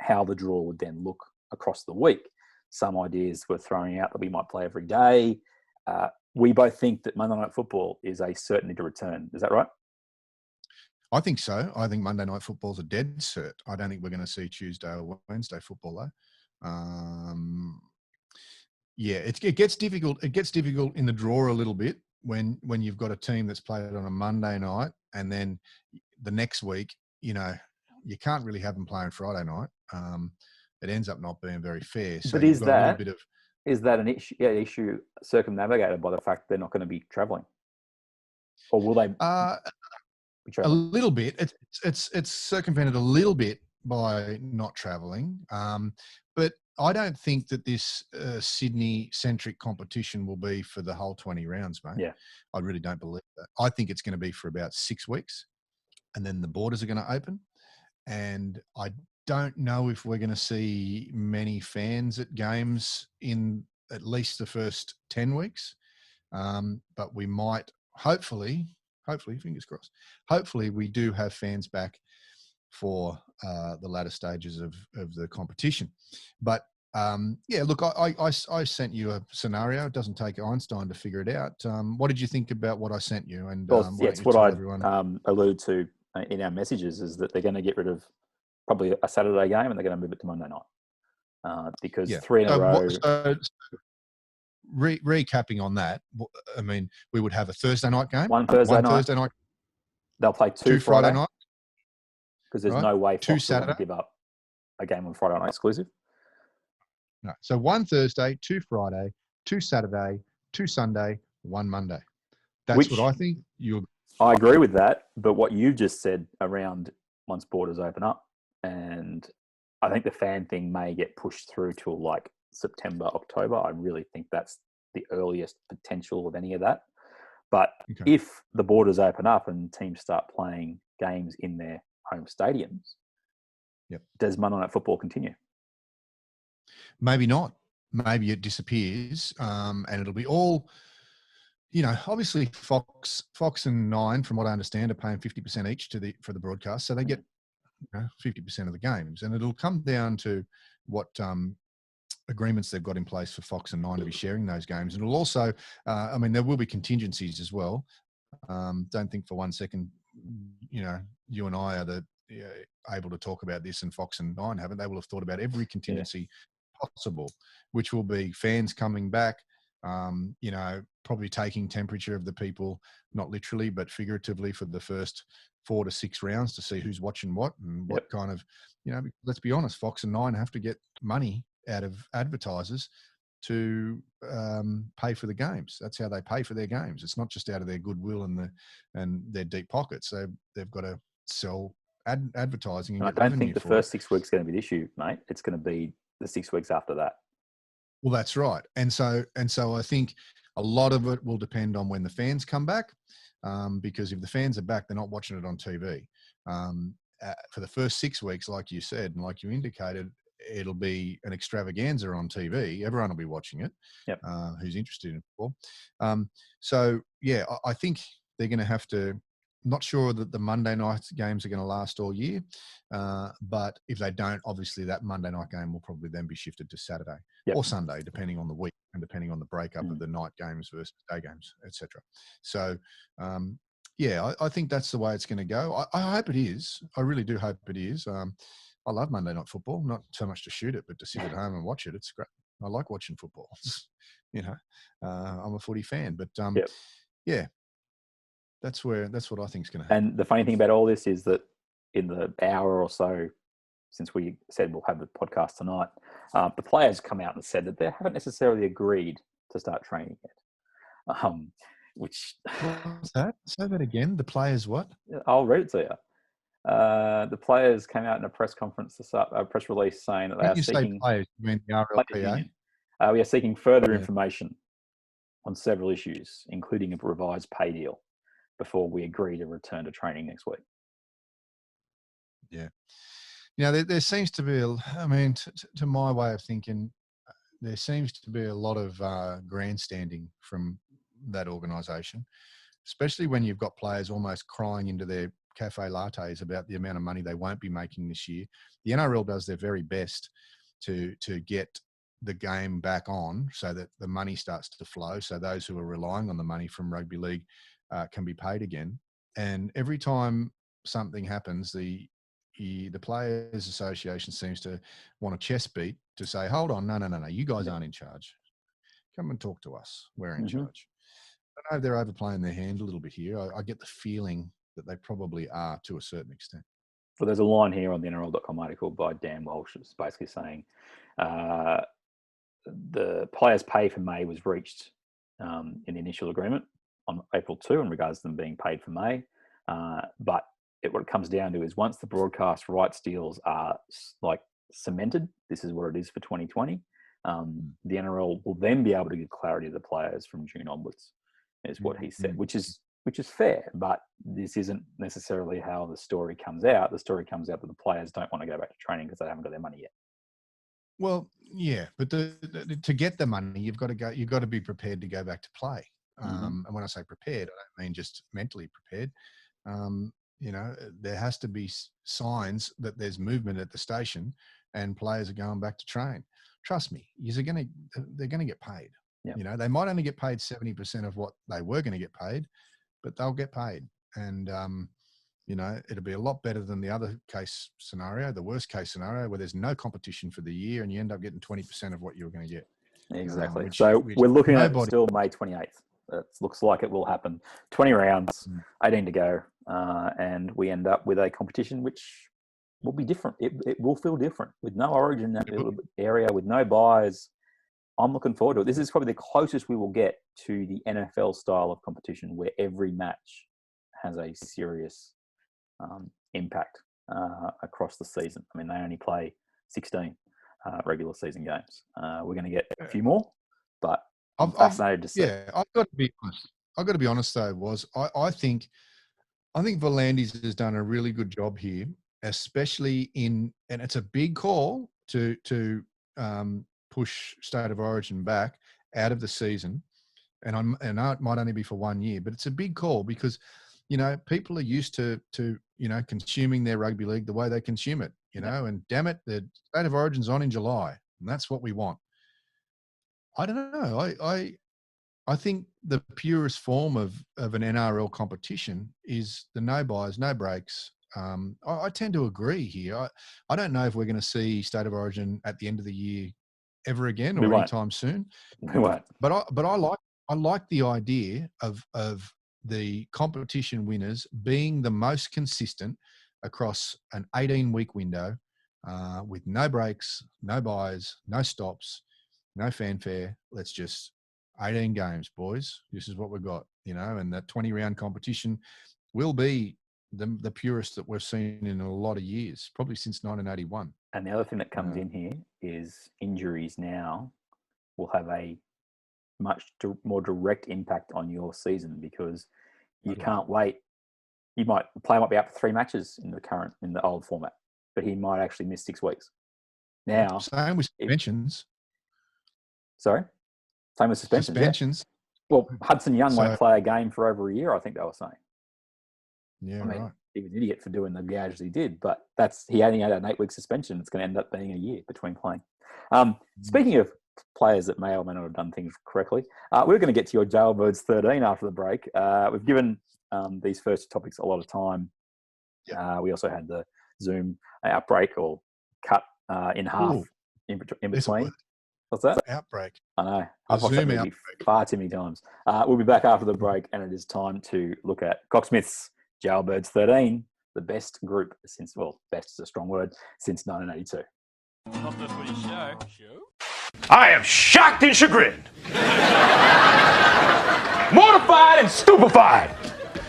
how the draw would then look across the week. Some ideas were throwing out that we might play every day. We both think that Monday Night Football is a certainty to return. Is that right? I think so. I think Monday Night Football's a dead cert. I don't think we're going to see Tuesday or Wednesday football, though. It gets difficult. It gets difficult in the draw a little bit when you've got a team that's played on a Monday night, and then the next week, you can't really have them playing Friday night. It ends up not being very fair. So but is Is that an issue circumnavigated by the fact they're not going to be travelling, or will they be A travelling? little bit. It's circumvented a little bit by not travelling, but I don't think that this Sydney-centric competition will be for the whole 20 rounds, mate. Yeah. I really don't believe that. I think it's going to be for about 6 weeks, and then the borders are going to open. And I don't know if we're going to see many fans at games in at least the first 10 weeks, but we might, hopefully, fingers crossed, hopefully we do have fans back for the latter stages of the competition. But yeah, look, I sent you a scenario. It doesn't take Einstein to figure it out. What did you think about what I sent you? And Well, why it's don't you what tell I everyone? alluded to in our messages, is that they're going to get rid of probably a Saturday game and they're going to move it to Monday night, because Yeah. 3 in a row. Recapping on that, I mean, we would have a Thursday night game, One Thursday night. They'll play two Friday night, because there's right? no way Two Fox will want to Saturday. give up a game on Friday night exclusive. No. So one Thursday, two Friday, two Saturday, two Sunday, one Monday. That's what I think. I agree with that, but what you just said around once borders open up, and I think the fan thing may get pushed through till like September, October. I really think that's the earliest potential of any of that. But if the borders open up and teams start playing games in their home stadiums, does Monday Night Football continue? Maybe not. Maybe it disappears, and it'll be all, obviously Fox and Nine, from what I understand, are paying 50% each for the broadcast, so they get 50% of the games, and it'll come down to what agreements they've got in place for Fox and Nine to be sharing those games. And it'll also, there will be contingencies as well. Don't think for one second, you and I are able to talk about this and Fox and Nine haven't. They will have thought about every contingency possible, which will be fans coming back, probably taking temperature of the people, not literally, but figuratively, for the first 4 to 6 rounds to see who's watching what and what kind of, let's be honest, Fox and Nine have to get money out of advertisers to pay for the games. That's how they pay for their games. It's not just out of their goodwill and their deep pockets. They've got to sell advertising. And I don't think the first 6 weeks is going to be the issue, mate. It's going to be the 6 weeks after that. Well, that's right. And so I think a lot of it will depend on when the fans come back, because if the fans are back, they're not watching it on TV. For the first 6 weeks, like you said, and like you indicated, it'll be an extravaganza on TV. Everyone will be watching it, who's interested in football. So, yeah, I think they're going to have to. Not sure that the Monday night games are going to last all year, but if they don't, obviously that Monday night game will probably then be shifted to Saturday or Sunday, depending on the week and depending on the breakup of the night games versus day games, etc. So, I think that's the way it's going to go. I hope it is. I really do hope it is. I love Monday Night Football, not so much to shoot it, but to sit at home and watch it. It's great. I like watching football. I'm a footy fan, but that's what I think is going to happen. And the funny thing about all this is that in the hour or so since we said we'll have the podcast tonight, the players come out and said that they haven't necessarily agreed to start training yet. Which what's that? Say that again. The players what? I'll read it to you. The players came out in a press conference, a press release saying that they are seeking. Say players, you mean the RLPA? We are seeking further information on several issues, including a revised pay deal, before we agree to return to training next week. Yeah. There seems to be, to my way of thinking, there seems to be a lot of grandstanding from that organisation, especially when you've got players almost crying into their cafe lattes about the amount of money they won't be making this year. The NRL does their very best to get the game back on so that the money starts to flow, so those who are relying on the money from rugby league can be paid again. And every time something happens, the Players Association seems to want a chest beat to say, hold on, no, you guys aren't in charge. Come and talk to us. We're in charge. I know they're overplaying their hand a little bit here. I get the feeling that they probably are to a certain extent. Well, there's a line here on the NRL.com article by Dan Walsh. It's basically saying the players' pay for May was reached in the initial agreement on April 2 in regards to them being paid for May. But what it comes down to is once the broadcast rights deals are like cemented, this is what it is for 2020. The NRL will then be able to give clarity to the players from June onwards, is what he said, which is fair. But this isn't necessarily how the story comes out. The story comes out that the players don't want to go back to training because they haven't got their money yet. Well, yeah, but to get the money, you've got to go. You've got to be prepared to go back to play. And when I say prepared, I don't mean just mentally prepared. There has to be signs that there's movement at the station and players are going back to train. Trust me, they're going to get paid. Yep. They might only get paid 70% of what they were going to get paid, but they'll get paid. And, it'll be a lot better than the other case scenario, the worst case scenario, where there's no competition for the year and you end up getting 20% of what you're going to get. Exactly. Which we're looking at still May 28th. It looks like it will happen. 20 rounds, 18 to go, and we end up with a competition which will be different. It will feel different with no origin in that little area, with no buys. I'm looking forward to it. This is probably the closest we will get to the NFL style of competition where every match has a serious impact across the season. I mean, they only play 16 regular season games. We're going to get a few more, but I'm fascinated to see. Yeah, I've got to be honest. I've got to be honest though, I think Volandis has done a really good job here, especially and it's a big call to push State of Origin back out of the season, and I know it might only be for 1 year, but it's a big call because people are used to consuming their rugby league the way they consume it, and damn it, the State of Origin's on in July, and that's what we want. I don't know. I think the purest form of an NRL competition is the no buys, no breaks. I tend to agree here. I don't know if we're going to see State of Origin at the end of the year ever again or anytime soon. We won't. But I like the idea of the competition winners being the most consistent across an 18-week window with no breaks, no buys, no stops, no fanfare. Let's just 18 games, boys. This is what we've got, and that 20-round competition will be the purest that we've seen in a lot of years, probably since 1981. And the other thing that comes in here is injuries now will have a much more direct impact on your season because you can't wait. The player might be out for 3 matches in the old format, but he might actually miss 6 weeks. Now, same with suspensions. Sorry? Same with suspensions. Yeah. Well, Hudson Young won't play a game for over a year, I think they were saying. Yeah, right. He was an idiot for doing the gouge he did, but he only had an 8-week suspension. It's going to end up being a year between playing. Speaking of players that may or may not have done things correctly, we're going to get to your Jailbirds 13 after the break. We've given these first topics a lot of time. Yep. We also had the Zoom outbreak or cut in half in between. What's that? Outbreak. I know. I've watched that movie far too many times. We'll be back after the break, and it is time to look at Coxsmith's Jailbirds 13, the best group since, best is a strong word, since 1982. Not the Footy Show. I am shocked and chagrined, mortified and stupefied.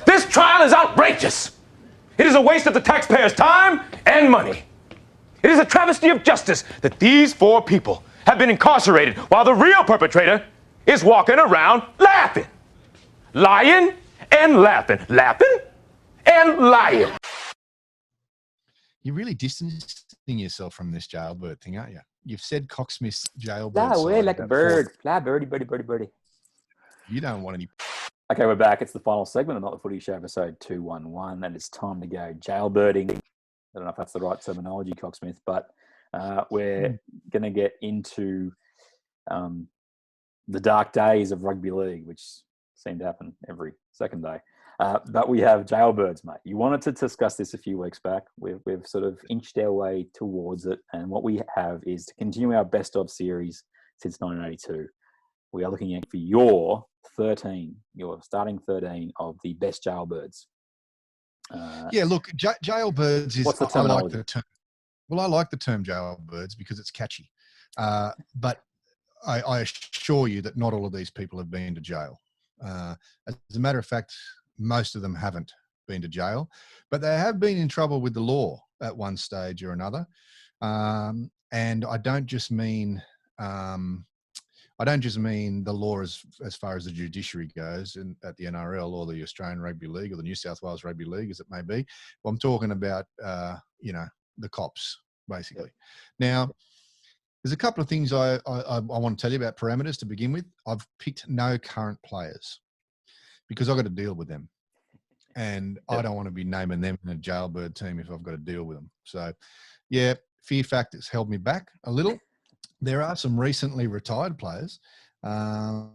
This trial is outrageous. It is a waste of the taxpayers' time and money. It is a travesty of justice that these 4 people have been incarcerated while the real perpetrator is walking around laughing. Lying and laughing. Laughing and lying. You're really distancing yourself from this Jailbird thing, aren't you? You've said Coxsmith's Jailbird. Fly away like a bird. Fly, birdie, birdie, birdie, birdie. You don't want any. Okay, we're back. It's the final segment of Not the Footy Show, episode 211, and it's time to go jailbirding. I don't know if that's the right terminology, Coxsmith, but we're going to get into the dark days of rugby league, which seem to happen every second day. But we have Jailbirds, mate. You wanted to discuss this a few weeks back. We've sort of inched our way towards it. And what we have is to continue our best of series since 1982. We are looking at for your starting 13 of the best Jailbirds. Look, Jailbirds is... What's the terminology? I like the term Jailbirds because it's catchy. But I assure you that not all of these people have been to jail. As a matter of fact, most of them haven't been to jail, but they have been in trouble with the law at one stage or another. And I don't just mean the law as far as the judiciary goes at the NRL or the Australian Rugby League or the New South Wales Rugby League, as it may be. But I'm talking about, the cops, basically. Now, there's a couple of things I want to tell you about parameters to begin with. I've picked no current players because I've got to deal with them. And I don't want to be naming them in a Jailbird team if I've got to deal with them. So, yeah, fear factor's held me back a little. There are some recently retired players. So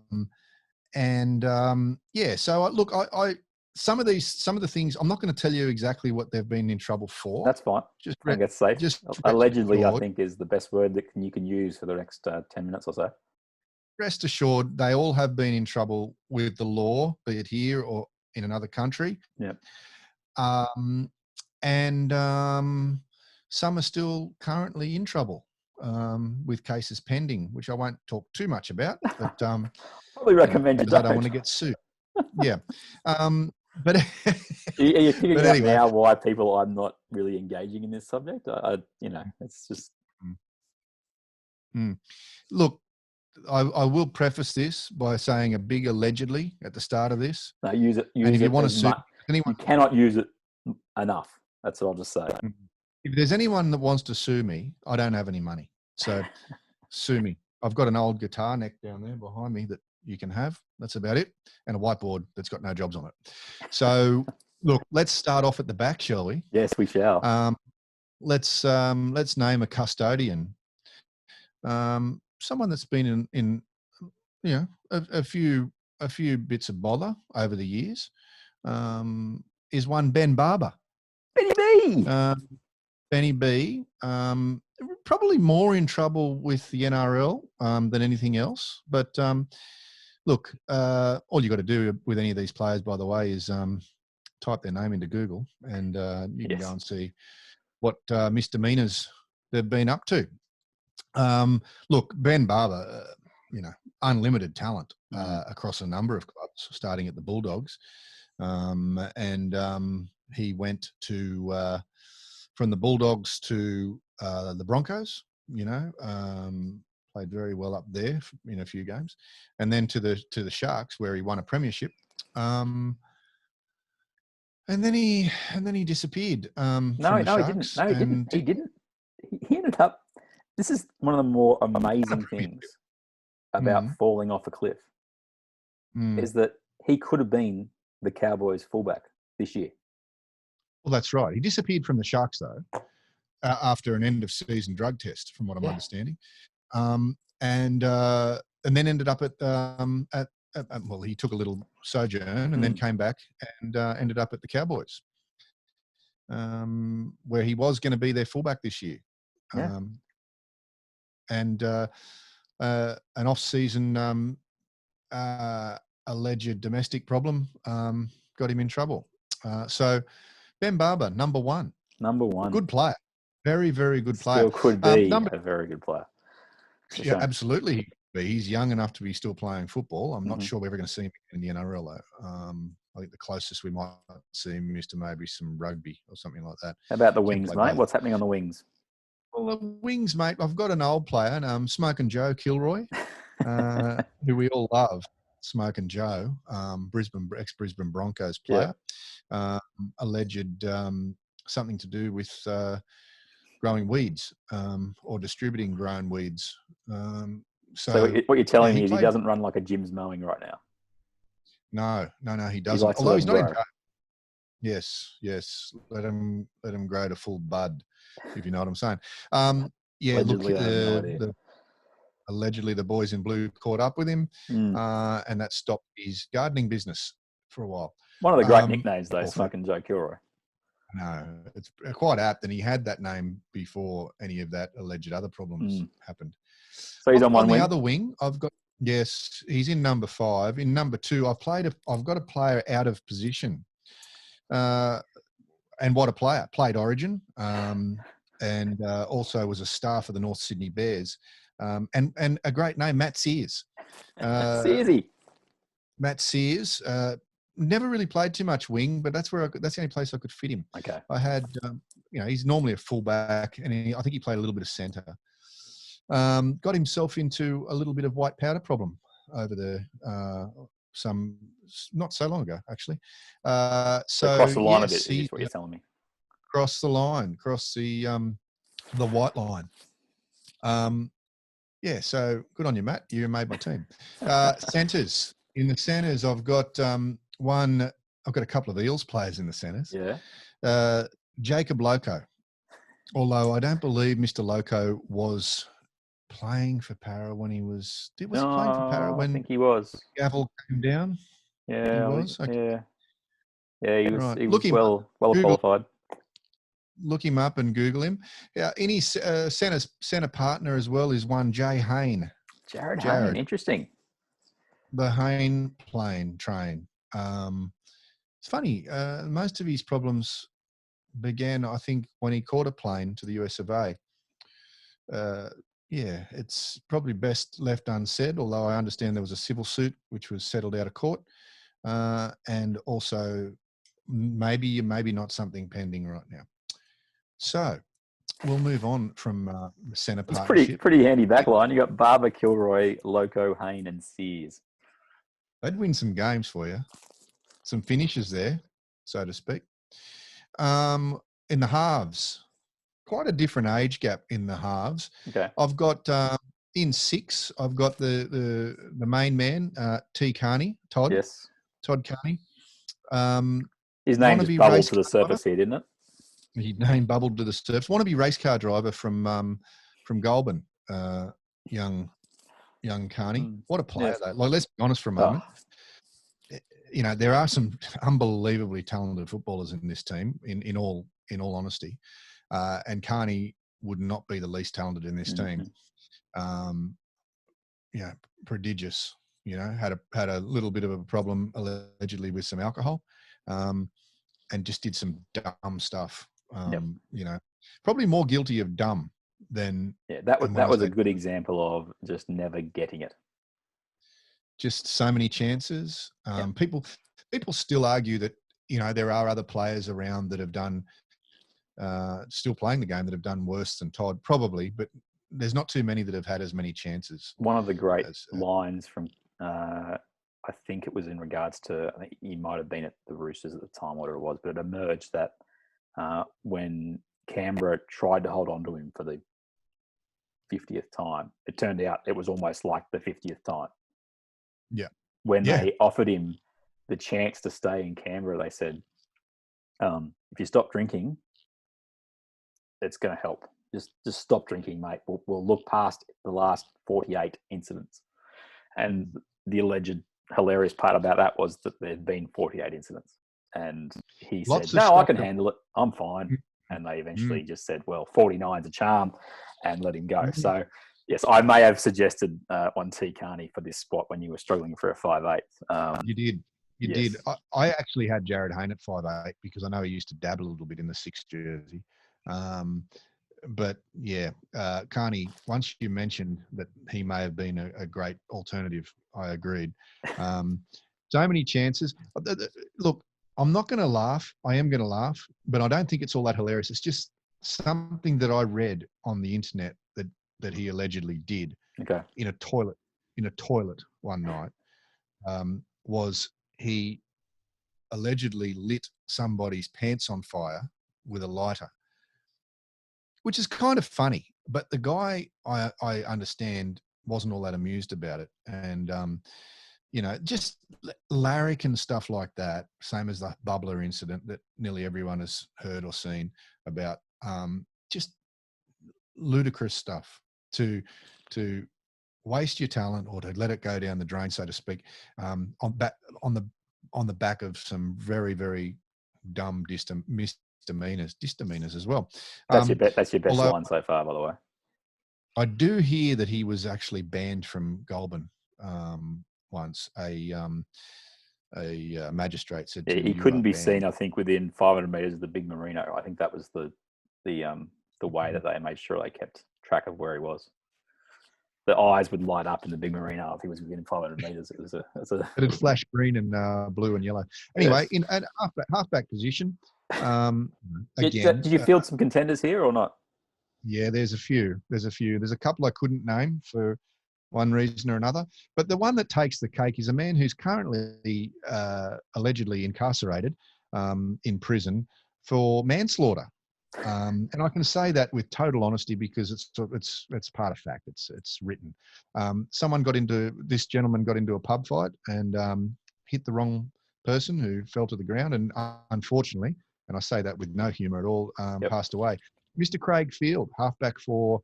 some of the things, I'm not going to tell you exactly what they've been in trouble for. That's fine. I think that's safe. Allegedly, I think is the best word that you can use for the next 10 minutes or so. Rest assured, they all have been in trouble with the law, be it here or in another country. Yeah. Some are still currently in trouble with cases pending, which I won't talk too much about. But probably recommend you don't. I don't want to get sued. Yeah. But you're figuring out now why people are not really engaging in this subject. It's just. Look, I will preface this by saying a big allegedly at the start of this. No, use it. And if you want to sue anyone, you cannot use it enough. That's what I'll just say. If there's anyone that wants to sue me, I don't have any money. So sue me. I've got an old guitar neck down there behind me that you can have. That's about it. And a whiteboard that's got no jobs on it. So look, let's start off at the back, shall we? Yes, we shall. Let's name a custodian. Someone that's been in a few bits of bother over the years. Is one Ben Barber. Benny B. Benny B. Probably more in trouble with the NRL than anything else. But look, all you got to do with any of these players, by the way, is type their name into Google, and you can go and see what misdemeanors they've been up to. Look, Ben Barber, unlimited talent across a number of clubs, starting at the Bulldogs, and he went to from the Bulldogs to the Broncos. Played very well up there in a few games, and then to the Sharks, where he won a premiership. And then he disappeared. No, he didn't. He didn't. He ended up. This is one of the more amazing things about falling off a cliff. Is that he could have been the Cowboys' fullback this year. Well, that's right. He disappeared from the Sharks though after an end-of-season drug test, from what I'm understanding. And then ended up at he took a little sojourn and then came back and ended up at the Cowboys, where he was going to be their fullback this year. Yeah. And an off-season alleged domestic problem got him in trouble. So Ben Barber, number one. Good player. Very, very good player. Still could be a very good player. Yeah, absolutely. He's young enough to be still playing football. I'm not sure we're ever going to see him in the NRL, though. I think the closest we might see him is to maybe some rugby or something like that. How about the wings, mate? What's happening on the wings? Well, the wings, mate, I've got an old player, Smoking Joe Kilroy, who we all love. Smoking Joe, ex-Brisbane Broncos player, alleged something to do with growing weeds or distributing grown weeds. So what you're telling me is he doesn't run like a Jim's mowing right now? No, he doesn't. Although he's not in jail. Yes. Let him grow to full bud, if you know what I'm saying. Allegedly the boys in blue caught up with him, and that stopped his gardening business for a while. One of the great nicknames, though, Smoking Joe Kilroy. No, it's quite apt, and he had that name before any of that alleged other problems happened. So he's on one wing. The other wing, I've got. Yes, he's in number 5. In number 2, I've got a player out of position, and what a player! Played Origin, and also was a star for the North Sydney Bears. And a great name, Matt Sears. Searsy. Matt Sears. Never really played too much wing, but that's the only place I could fit him. Okay. I had, he's normally a fullback, and I think he played a little bit of centre. Got himself into a little bit of white powder problem over there, not so long ago, actually. So across the line yes, a bit is what you're telling me. Cross the line, cross the white line. So good on you, Matt. You made my team. Centres. In the centres, I've got I've got a couple of Eels players in the centres. Yeah. Jacob Loco. Although I don't believe Mr. Loco was playing for Para when he was. He playing for Para when I think he was. Gavel came down? Yeah. He was? Okay. Yeah, he was, Right. he was well qualified. Look him up and Google him. Yeah, in his centre partner as well is one Jay Hayne. Jared Hayne, interesting. The Hayne train. It's funny. Most of his problems began, I think, when he caught a plane to the US of A. It's probably best left unsaid, although I understand there was a civil suit which was settled out of court. And also maybe not something pending right now. So we'll move on from the centre partnership. It's pretty handy back line. You got Barber, Kilroy, Loco, Hayne and Sears. They'd win some games for you. Some finishes there, so to speak. In the halves, quite a different age gap in the halves. Okay. I've got in 6, I've got the main man, Todd. Yes. Todd Carney. His name just bubbled to the surface here, didn't it? His name bubbled to the surface. Wannabe race car driver from Goulburn, young Carney. What a player, though. Like, let's be honest for a moment. There are some unbelievably talented footballers in this team, in all honesty. And Carney would not be the least talented in this team. Prodigious. Had a little bit of a problem allegedly with some alcohol, and just did some dumb stuff. Probably more guilty of dumb than that was a good example of just never getting it. Just so many chances. People still argue that there are other players around that have done still playing the game that have done worse than Todd, probably, but there's not too many that have had as many chances. One of the great lines from I think it was in regards to, I think he might have been at the Roosters at the time, whatever it was, but it emerged that when Canberra tried to hold on to him for the 50th time, it turned out it was almost like the 50th time. Yeah. When they offered him the chance to stay in Canberra, they said, if you stop drinking, it's going to help. Just stop drinking, mate. We'll look past the last 48 incidents. And the alleged hilarious part about that was that there'd been 48 incidents. And he said, no, I can handle it. I'm fine. And they eventually just said, well, 49's a charm, and let him go. So, yes, I may have suggested one T. Carney for this spot when you were struggling for a 5'8". You did. You did. I actually had Jared Hayne at 5'8" because I know he used to dabble a little bit in the 6 jersey. But yeah, Carney, once you mentioned that he may have been a great alternative, I agreed. So many chances. Look, I'm not going to laugh. I am going to laugh, but I don't think it's all that hilarious. It's just something that I read on the internet that he allegedly did in a toilet one night. Was he allegedly lit somebody's pants on fire with a lighter, which is kind of funny. But the guy, I understand, wasn't all that amused about it. And, just larrikin stuff like that, same as the bubbler incident that nearly everyone has heard or seen about, just ludicrous stuff to waste your talent or to let it go down the drain, so to speak, on the back of some very, very dumb misdemeanors as well. That's your best line so far, by the way. I do hear that he was actually banned from Goulburn once. A magistrate said to him, he couldn't be seen, I think, within 500 metres of the big Merino. I think that was the way that they made sure they kept track of where he was. the eyes would light up in the big marina if he was within 500 metres. It was a It'd flash green and blue and yellow. Anyway, yes. in at halfback position, Did again. you field some contenders here or not? Yeah, there's a few. There's a couple I couldn't name for one reason or another. But the one that takes the cake is a man who's currently allegedly incarcerated in prison for manslaughter. And I can say that with total honesty because it's part of fact. It's written. This gentleman got into a pub fight and hit the wrong person who fell to the ground and unfortunately, and I say that with no humour at all, passed away. Mr. Craig Field, halfback for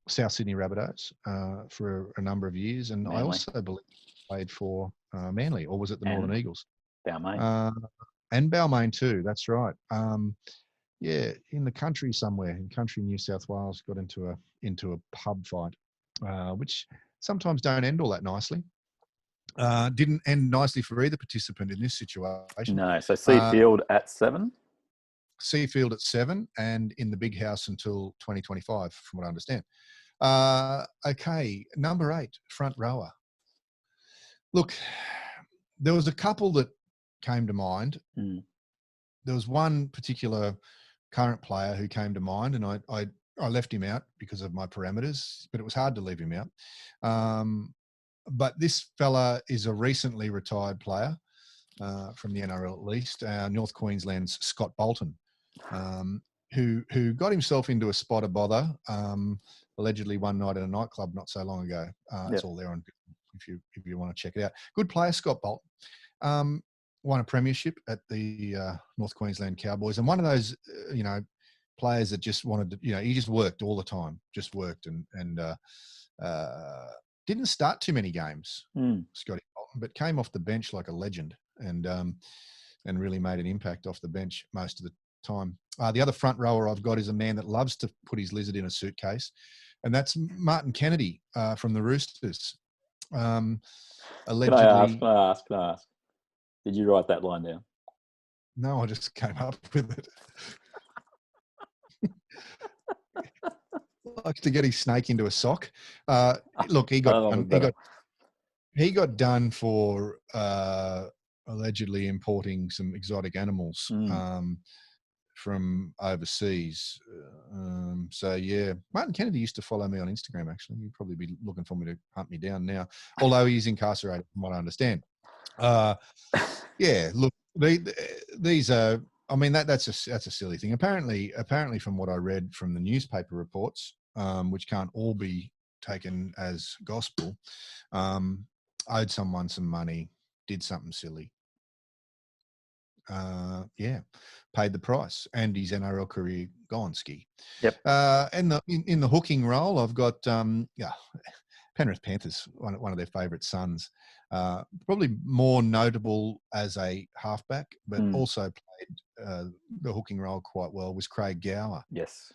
South Sydney Rabbitohs for a number of years, and Manly. I also believe he played for Manly, or was it the Northern Eagles? Balmain. And Balmain too. That's right. Yeah, in the country somewhere, in country New South Wales, got into a pub fight, which sometimes don't end all that nicely. Didn't end nicely for either participant in this situation. No, so Seafield at 7? Seafield at 7 and in the big house until 2025, from what I understand. Okay, number 8, front rower. Look, there was a couple that came to mind. There was one particular current player who came to mind, and I left him out because of my parameters, but it was hard to leave him out. But this fella is a recently retired player from the NRL at least, North Queensland's Scott Bolton, who got himself into a spot of bother allegedly one night at a nightclub not so long ago. It's all there on if you want to check it out. Good player, Scott Bolton. Won a premiership at the North Queensland Cowboys, and one of those, players that just wanted to, he just worked all the time, just worked and didn't start too many games, Scotty Bolton, but came off the bench like a legend and really made an impact off the bench most of the time. The other front rower I've got is a man that loves to put his lizard in a suitcase, and that's Martin Kennedy from the Roosters. Allegedly, Can I ask? Did you write that line down? No, I just came up with it. Likes to get his snake into a sock. Look, he got done for allegedly importing some exotic animals from overseas. So yeah, Martin Kennedy used to follow me on Instagram. Actually, he'd probably be looking for me to hunt me down now, although he's incarcerated, from what I understand. Yeah, look, these are. I mean, that's a silly thing. Apparently, from what I read from the newspaper reports, which can't all be taken as gospel, owed someone some money, did something silly. Paid the price, and his NRL career gone ski. Yep. And in the hooking role, I've got Penrith Panthers, one of their favourite sons. Probably more notable as a halfback, but also played the hooking role quite well, was Craig Gower. Yes.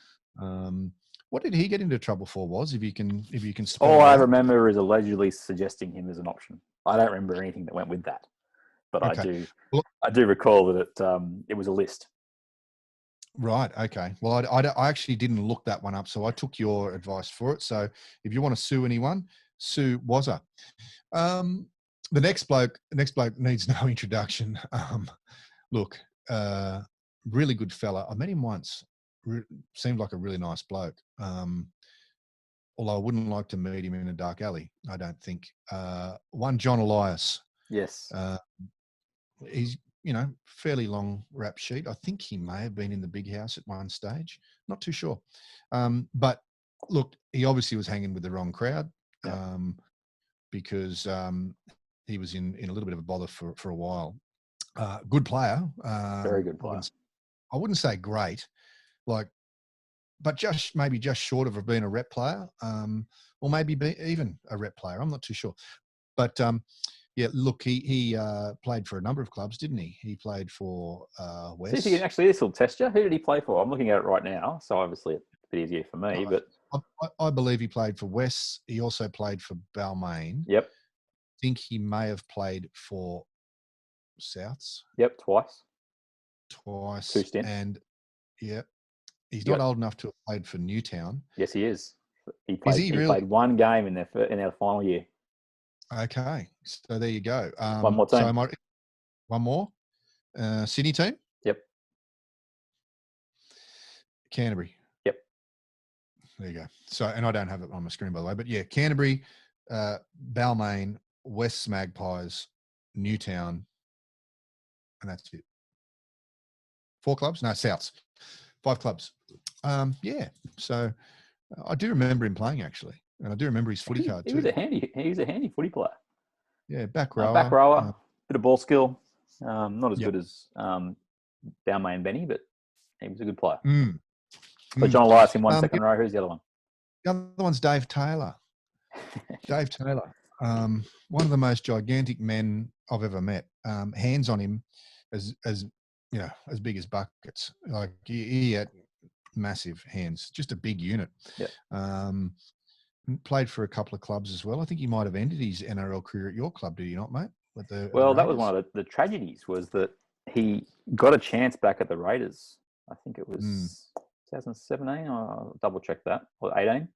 What did he get into trouble for? If you can spell All I out. remember is allegedly suggesting him as an option. I don't remember anything that went with that, but Okay. I do recall that it was a list. Right. Okay. Well, I actually didn't look that one up, so I took your advice for it. So if you want to sue anyone, sue Wazza. The next bloke needs no introduction. Look, really good fella. I met him once. Seemed like a really nice bloke. Although I wouldn't like to meet him in a dark alley, I don't think. One John Elias. Yes. He's, fairly long rap sheet. I think he may have been in the big house at one stage. Not too sure. But look, he obviously was hanging with the wrong crowd because he was in a little bit of a bother for a while. Good player. Very good player. I wouldn't say great, but maybe just short of being a rep player, or maybe even a rep player. I'm not too sure. But yeah, look, he played for a number of clubs, didn't he? He played for West. This will test you. Who did he play for? I'm looking at it right now, so obviously it's a bit easier for me. But I believe he played for West. He also played for Balmain. Yep. I think he may have played for Souths. Yep, twice. 2 stints. And yeah, he's not old enough to have played for Newtown. Yes, he is. He played one game in their final year. Okay, so there you go. One more team. One more. Sydney team? Yep. Canterbury. Yep. There you go. So, and I don't have it on my screen, by the way, but yeah, Canterbury, Balmain, West Magpies, Newtown, and that's it. 4 clubs? No, Souths. 5 clubs. Yeah. So I do remember him playing, actually. And I do remember his footy card too. He was a handy footy player. Yeah, back rower. Bit of ball skill. Not as good as Balmain and Benny, but he was a good player. But John Elias in one second row. Who's the other one? The other one's Dave Taylor. Dave Taylor. One of the most gigantic men I've ever met. Hands on him as you know, as big as buckets. Like he had massive hands, just a big unit. Yeah. Played for a couple of clubs as well. I think he might have ended his NRL career at your club, did he not, mate? That was one of the tragedies, was that he got a chance back at the Raiders. I think it was 2017. I'll double check that, or 18,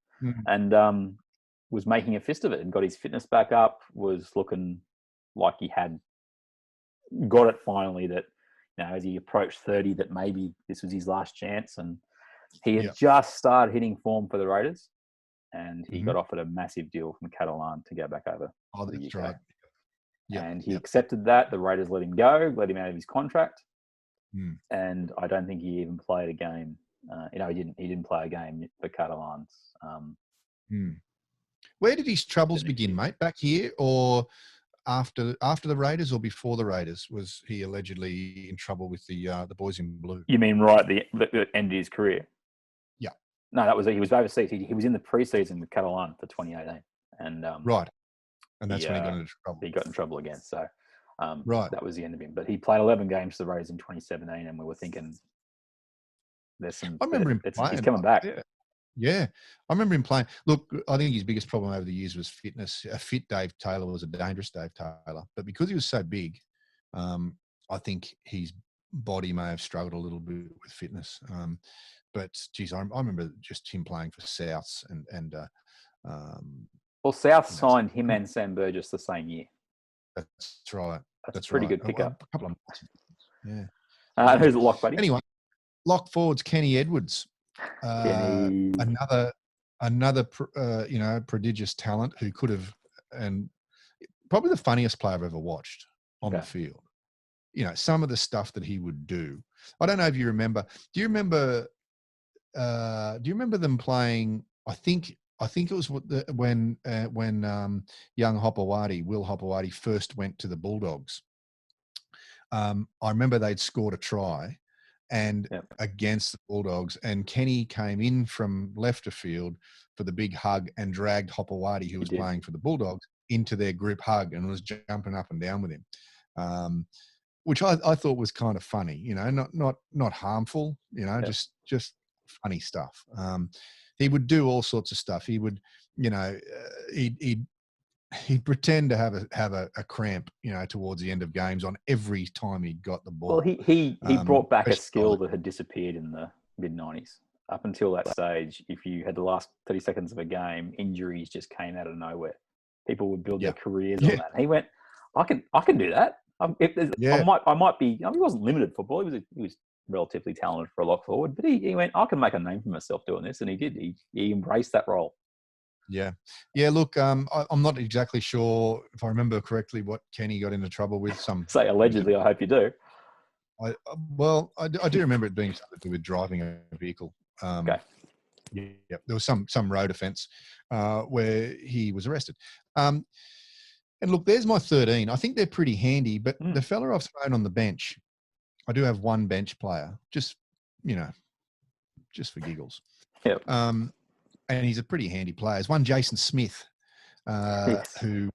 and was making a fist of it and got his fitness back up. Was looking like he had got it finally. That, you know, as he approached 30, that maybe this was his last chance, and he had just started hitting form for the Raiders. And he got offered a massive deal from Catalan to go back over to the UK. Right. Yep. And he accepted that. The Raiders let him go, let him out of his contract. And I don't think he even played a game. He didn't play a game for Catalans. Where did his troubles begin, mate? Back here, or after the Raiders, or before the Raiders? Was he allegedly in trouble with the boys in blue? You mean right at the end of his career? No, he was overseas. He was in the preseason with Catalan for 2018, and right, and that's when he got into trouble. He got in trouble again. So that was the end of him. But he played 11 games for the Raiders in 2017, and we were thinking, I remember him playing. He's coming back. Yeah, I remember him playing. Look, I think his biggest problem over the years was fitness. A fit Dave Taylor was a dangerous Dave Taylor, but because he was so big, I think his body may have struggled a little bit with fitness. But geez, I remember just him playing for Souths and South signed him and Sam Burgess the same year. That's right. That's a pretty good pickup. A couple of months. Who's the lock, buddy? Anyway, lock forwards Kenny Edwards, another prodigious talent who could have, and probably the funniest player I've ever watched on the field. You know, some of the stuff that he would do. I don't know if you remember. Do you remember them playing? I think it was when young Will Hopewadi first went to the Bulldogs. I remember they'd scored a try and against the Bulldogs, and Kenny came in from left of field for the big hug and dragged Hopewadi, who was playing for the Bulldogs, into their group hug and was jumping up and down with him. Which I thought was kind of funny, you know, not harmful, you know, just funny stuff. He would do all sorts of stuff. He would, you know, he'd pretend to have a cramp, you know, towards the end of games on every time he got the ball. Well, he brought back a skill that had disappeared in the mid-90s. Up until that stage, if you had the last 30 seconds of a game, injuries just came out of nowhere. People would build their careers on that. And he went, I can do that. I might be. I mean, he wasn't limited football. He was relatively talented for a lock forward, but he went, I can make a name for myself doing this, and he did. He embraced that role. Yeah. Look, I'm not exactly sure if I remember correctly what Kenny got into trouble with. Say allegedly. I hope you do. I do remember it being something to do with driving a vehicle. Okay. Yeah, there was some road offence where he was arrested. And look, there's my 13. I think they're pretty handy, but the fella I've thrown on the bench, I do have one bench player, just for giggles. Yep. And he's a pretty handy player. There's one Jason Smith, who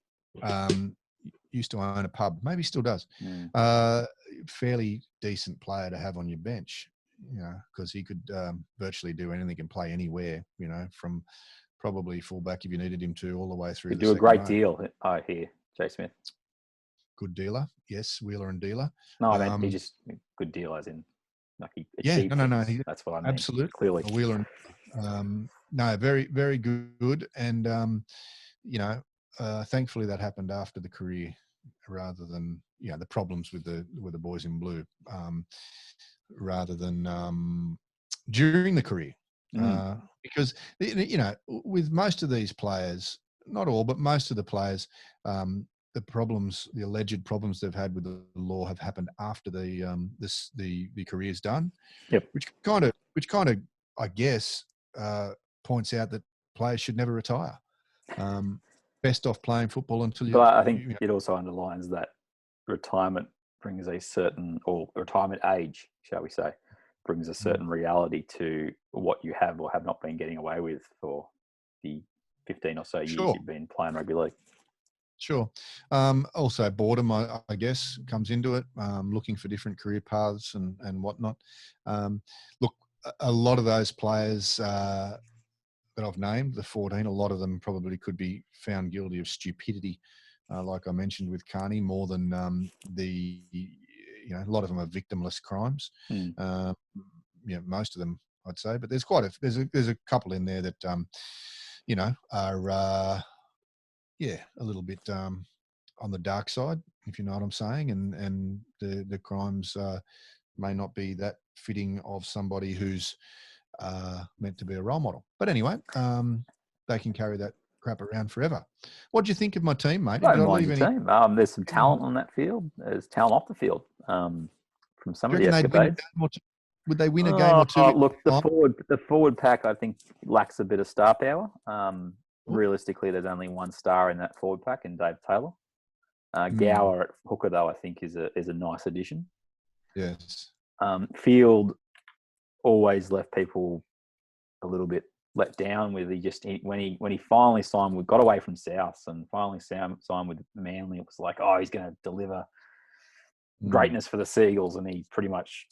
used to own a pub, maybe still does. Fairly decent player to have on your bench, you know, because he could virtually do anything and play anywhere, you know, from probably fullback if you needed him to, all the way through. Could do a great deal, I hear, Jay Smith. Good dealer, yes, wheeler and dealer. No, I mean, he just good deal as in like he achieved no. That's what I mean. Absolutely, clearly. A wheeler and no, very, very good. And, thankfully that happened after the career rather than, the problems with the boys in blue, rather than during the career. Because, with most of these players, not all, but most of the players, the alleged problems they've had with the law have happened after the career's done. Yep. Which kind of, I guess, points out that players should never retire. Best off playing football until you. But I think it also underlines that retirement brings a certain, or retirement age, shall we say, brings a certain reality to what you have or have not been getting away with for the 15 or so years you've been playing rugby league. Sure. Also, boredom, I guess, comes into it, looking for different career paths and whatnot. Look, a lot of those players that I've named, the 14, a lot of them probably could be found guilty of stupidity, like I mentioned with Carney, more than a lot of them are victimless crimes. Most of them, I'd say, but there's there's a couple in there that, are a little bit on the dark side, if you know what I'm saying, and the crimes may not be that fitting of somebody who's meant to be a role model. But anyway, they can carry that crap around forever. What do you think of my team, mate? I don't mind your team. There's some talent on that field. There's talent off the field from some of the escapades. Would they win a game or two? Look, the forward pack, I think, lacks a bit of star power. Realistically, there's only one star in that forward pack, in Dave Taylor. Gower at hooker, though, I think is a nice addition. Yes. Field always left people a little bit let down with when he finally signed, we got away from South and finally signed with Manly. It was like, he's going to deliver greatness for the Seagulls, and he pretty much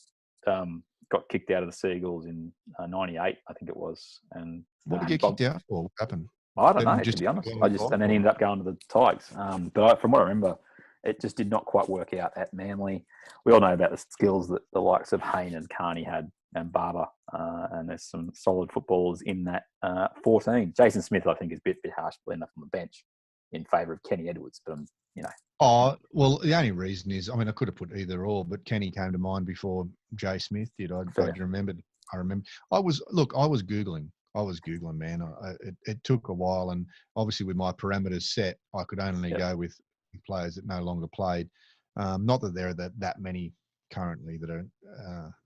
got kicked out of the Seagulls in '98, I think it was. And what did he get kicked out for? What happened? I don't know, to be honest. And then he ended up going to the Tigers. But from what I remember, it just did not quite work out at Manly. We all know about the skills that the likes of Hayne and Carney had, and Barber, and there's some solid footballers in that 14. Jason Smith, I think, is a bit harsh to end up on the bench in favour of Kenny Edwards, but Oh, well, the only reason is, I could have put either or, but Kenny came to mind before Jay Smith did. I remember. I was Googling. Man. It took a while, and obviously with my parameters set, I could only go with players that no longer played. Not that there are that many currently that are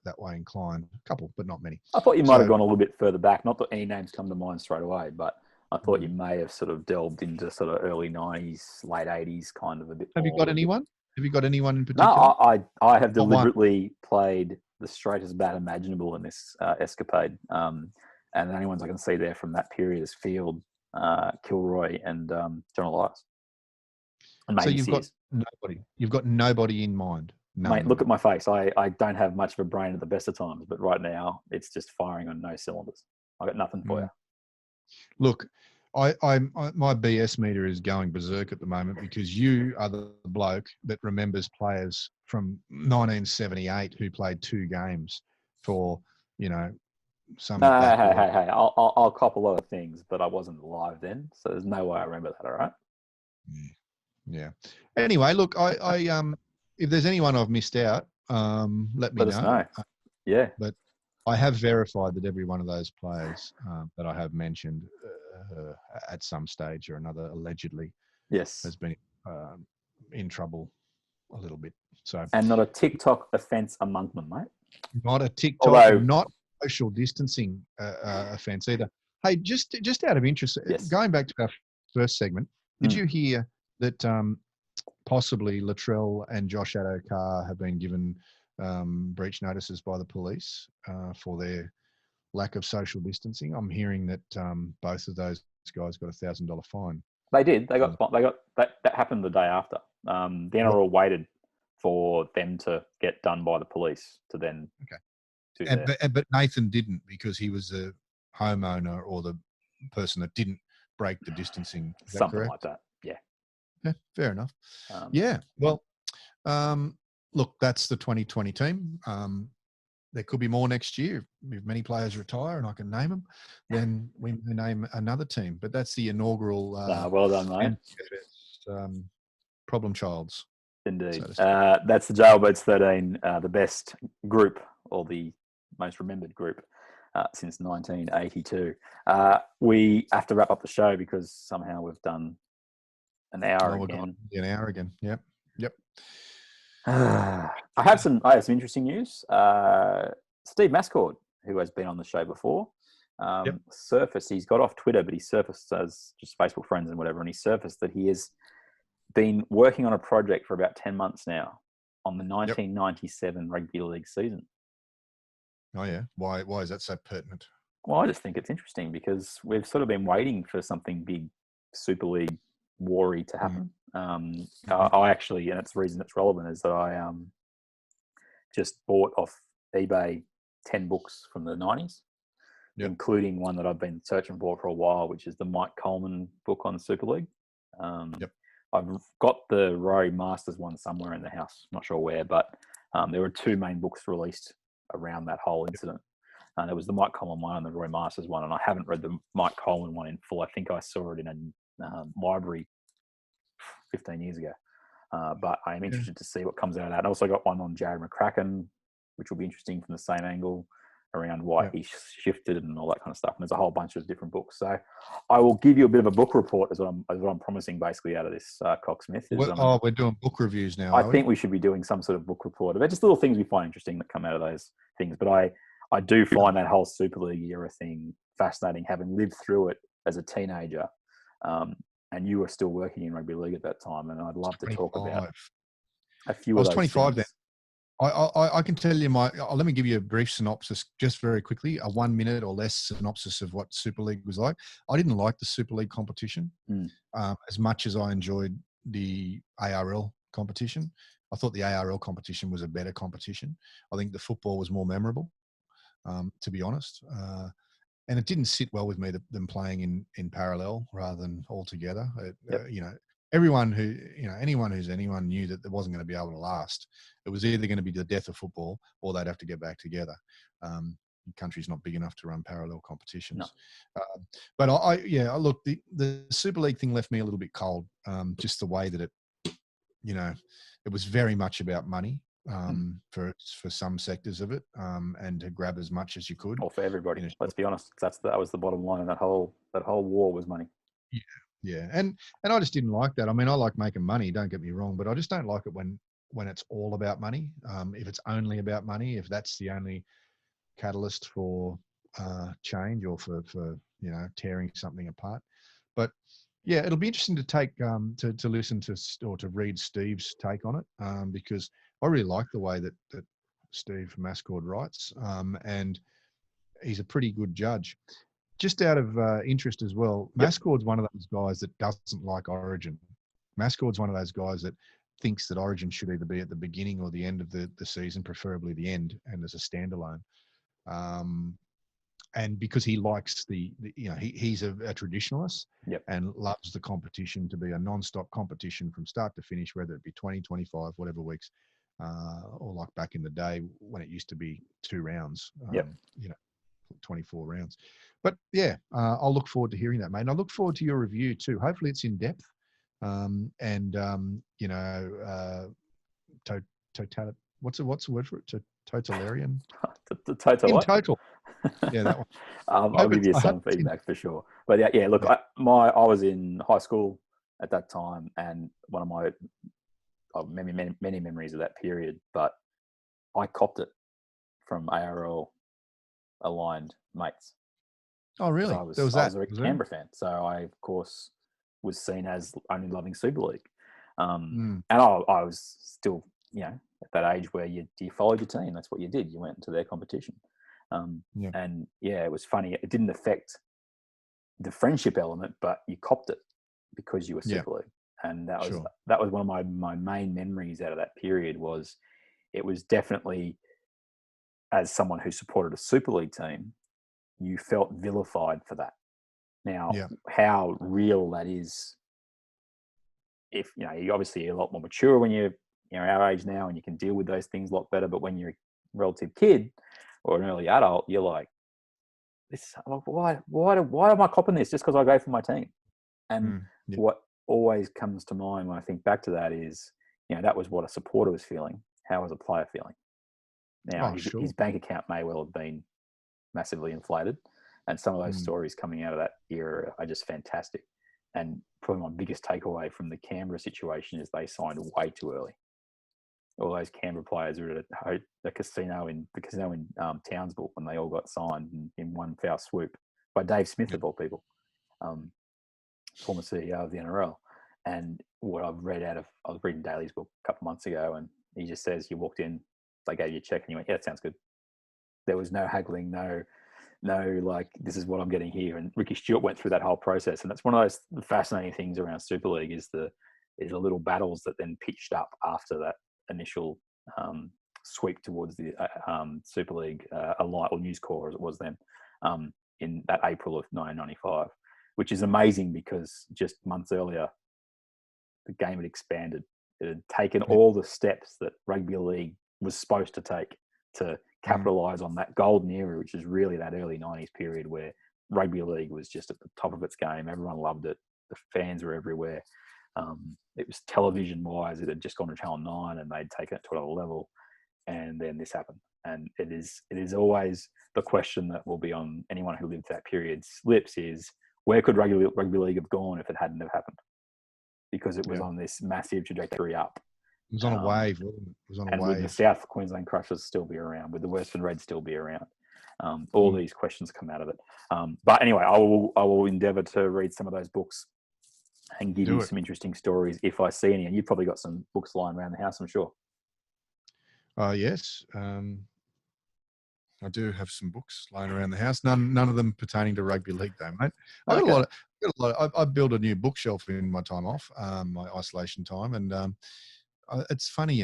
that way inclined. A couple, but not many. I thought you might have gone a little bit further back. Not that any names come to mind straight away, but I thought you may have sort of delved into sort of early 90s, late 80s kind of a bit. Have you got anyone? Have you got anyone in particular? No, I have deliberately played the straightest bat imaginable in this escapade. And the only ones I can see there from that period is Field, Kilroy, and John Elias. So you've got nobody. You've got nobody in mind. No. Mate, look at my face. I don't have much of a brain at the best of times, but right now it's just firing on no cylinders. I got nothing for you. Look, my BS meter is going berserk at the moment because you are the bloke that remembers players from 1978 who played 2 games for, some. Hey! I'll cop a lot of things, but I wasn't alive then, so there's no way I remember that. All right. Yeah. Anyway, look, I if there's anyone I've missed out, let me know. Us know. Yeah. But I have verified that every one of those players that I have mentioned at some stage or another, allegedly, has been in trouble a little bit. So, and not a TikTok offence among them, mate. Not a TikTok, not social distancing offence either. Hey, just out of interest, going back to our first segment, did you hear that possibly Latrell and Josh Addo-Carr have been given breach notices by the police for their lack of social distancing? I'm hearing that both of those guys got $1,000 fine. They did. They got that happened the day after. The NRL waited for them to get done by the police to then. Okay. But Nathan didn't, because he was the homeowner or the person that didn't break the distancing. Is that something correct? like that. Yeah. Yeah, fair enough. Well, look, that's the 2020 team. there could be more next year. If many players retire and I can name them, then we may name another team. But that's the inaugural well done, mate. Problem childs. Indeed. So That's the Jailbirds 13, the best group or the most remembered group since 1982. We have to wrap up the show because somehow we've done an hour again. An hour again. Yep. I have some interesting news. Steve Mascord, who has been on the show before, surfaced. He's got off Twitter, but he surfaced as just Facebook friends and whatever, and he surfaced that he has been working on a project for about 10 months now on the 1997 Rugby League season. Oh yeah, why is that so pertinent? Well, I just think it's interesting because we've sort of been waiting for something big, Super League Warrick to happen. I actually, and it's the reason it's relevant is that I just bought off eBay 10 books from the 90s, including one that I've been searching for a while, which is the Mike Coleman book on Super League. I've got the Rory Masters one somewhere in the house, not sure where, but there were two main books released around that whole incident. There was the Mike Coleman one and the Roy Masters one, and I haven't read the Mike Coleman one in full. I think I saw it in a library 15 years ago. But I am interested to see what comes out of that. I also got one on Jared McCracken, which will be interesting from the same angle around why he shifted and all that kind of stuff. And there's a whole bunch of different books. So I will give you a bit of a book report as what I'm promising basically out of this, Coxsmith. We're doing book reviews now. I think we should be doing some sort of book report about just little things we find interesting that come out of those things. But I do find that whole Super League era thing fascinating, having lived through it as a teenager. And you were still working in rugby league at that time. And I'd love to talk about a few of those. I was 25 then. I can tell you let me give you a brief synopsis just very quickly, a 1 minute or less synopsis of what Super League was like. I didn't like the Super League competition as much as I enjoyed the ARL competition. I thought the ARL competition was a better competition. I think the football was more memorable, to be honest. And it didn't sit well with me, them playing in parallel rather than all together. Anyone knew that it wasn't going to be able to last. It was either going to be the death of football or they'd have to get back together. The country's not big enough to run parallel competitions. No. But look, the Super League thing left me a little bit cold. Just the way that it was very much about money for some sectors of it, and to grab as much as you could. Or for everybody. Let's be honest, that was the bottom line, and that whole war was money. Yeah. Yeah, and I just didn't like that. I mean, I like making money, don't get me wrong, but I just don't like it when it's all about money. If it's only about money, if that's the only catalyst for change or for tearing something apart. But yeah, it'll be interesting to take to listen to or to read Steve's take on it, because I really like the way that Steve Mascord writes, and he's a pretty good judge. Just out of interest as well, Mascord's one of those guys that doesn't like Origin. Mascord's one of those guys that thinks that Origin should either be at the beginning or the end of the season, preferably the end, and as a standalone. And because he likes he's a traditionalist and loves the competition to be a non-stop competition from start to finish, whether it be 20, 25, whatever weeks, or like back in the day when it used to be 2 rounds, 24 rounds. But yeah, I'll look forward to hearing that, mate. And I look forward to your review too. Hopefully it's in depth. What's the word for it? Totalitarian? In total. Yeah, that one. I'll give you some feedback for sure. But yeah, look, I was in high school at that time, and one of my many memories of that period, but I copped it from ARL aligned mates. Oh, really? So I was a Canberra fan, so I of course was seen as only loving Super League, and I was still at that age where you followed your team. That's what you did. You went into their competition, and it was funny. It didn't affect the friendship element, but you copped it because you were Super League, and that was one of my main memories out of that period. It was definitely, as someone who supported a Super League team, you felt vilified for that. Now, how real that is, if you're obviously a lot more mature when you're our age now, and you can deal with those things a lot better. But when you're relative kid or an early adult, you're like, this. Why am I copping this just because I go for my team? And what always comes to mind when I think back to that is, that was what a supporter was feeling. How was a player feeling? Now, his bank account may well have been massively inflated, and some of those stories coming out of that era are just fantastic. And probably my biggest takeaway from the Canberra situation is they signed way too early. All those Canberra players were at the casino in Townsville when they all got signed in one foul swoop by Dave Smith of all people, former CEO of the NRL. And what I've read I was reading Daly's book a couple of months ago, and he just says you walked in, they gave you a check, and you went, "Yeah, that sounds good." There was no haggling, no, like, this is what I'm getting here. And Ricky Stewart went through that whole process, and that's one of those fascinating things around Super League is the little battles that then pitched up after that initial sweep towards the Super League or News Corps as it was then in that April of 1995, which is amazing because just months earlier the game had expanded. It had taken all the steps that rugby league was supposed to take to capitalise on that golden era, which is really that early 90s period where rugby league was just at the top of its game. Everyone loved it. The fans were everywhere. It was television-wise. It had just gone to Channel 9 and they'd taken it to another level. And then this happened. And it is always the question that will be on anyone who lived that period's lips is, where could rugby league have gone if it hadn't have happened? Because it was on this massive trajectory up. It was on a wave, wasn't it? It was on a wave. Would the South Queensland Crushers still be around? Would the Western Reds still be around? All these questions come out of it. But anyway, I will endeavour to read some of those books and give you some interesting stories if I see any. And you've probably got some books lying around the house, I'm sure. Yes. I do have some books lying around the house. None of them pertaining to rugby league, though, mate. I built a new bookshelf in my time off, my isolation time, and it's funny,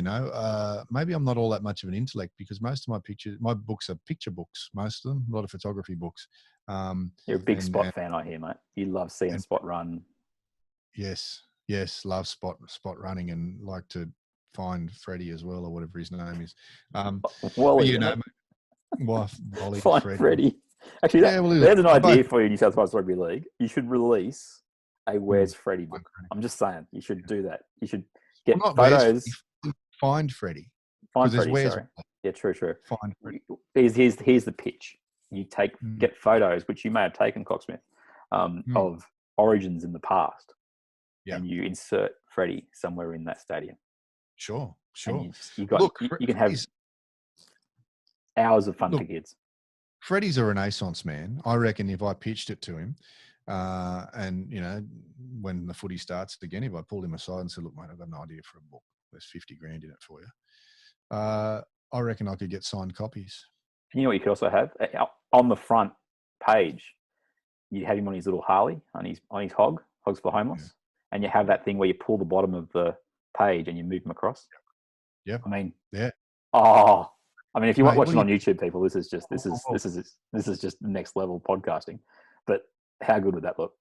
maybe I'm not all that much of an intellect because most of my books are picture books, most of them, a lot of photography books. You're a big Spot fan, I hear, mate. You love seeing Spot run. Yes, love Spot running and like to find Freddie as well, or whatever his name is. Wally, Wally, find Freddie. Actually, there's an idea for you, New South Wales Rugby League. You should release a Where's Freddie book. I'm just saying, you should do that. You should get photos. Find Freddie. Find Freddie, sorry. Yeah, true. Find Freddie. Here's the pitch. You get photos, which you may have taken, Coxsmith, of origins in the past. Yeah. And you insert Freddie somewhere in that stadium. Sure. You can have hours of fun for kids. Freddie's a renaissance man. I reckon if I pitched it to him, and when the footy starts again, if I pulled him aside and said, "Look, mate, I've got an idea for a book. There's 50 grand in it for you." I reckon I could get signed copies. And you know what you could also have on the front page. You have him on his little Harley, on his Hogs for Homeless, and you have that thing where you pull the bottom of the page and you move them across. Yeah. I mean, yeah. Oh, I mean, if you're watching on YouTube, people, this is just next level podcasting. But how good would that look?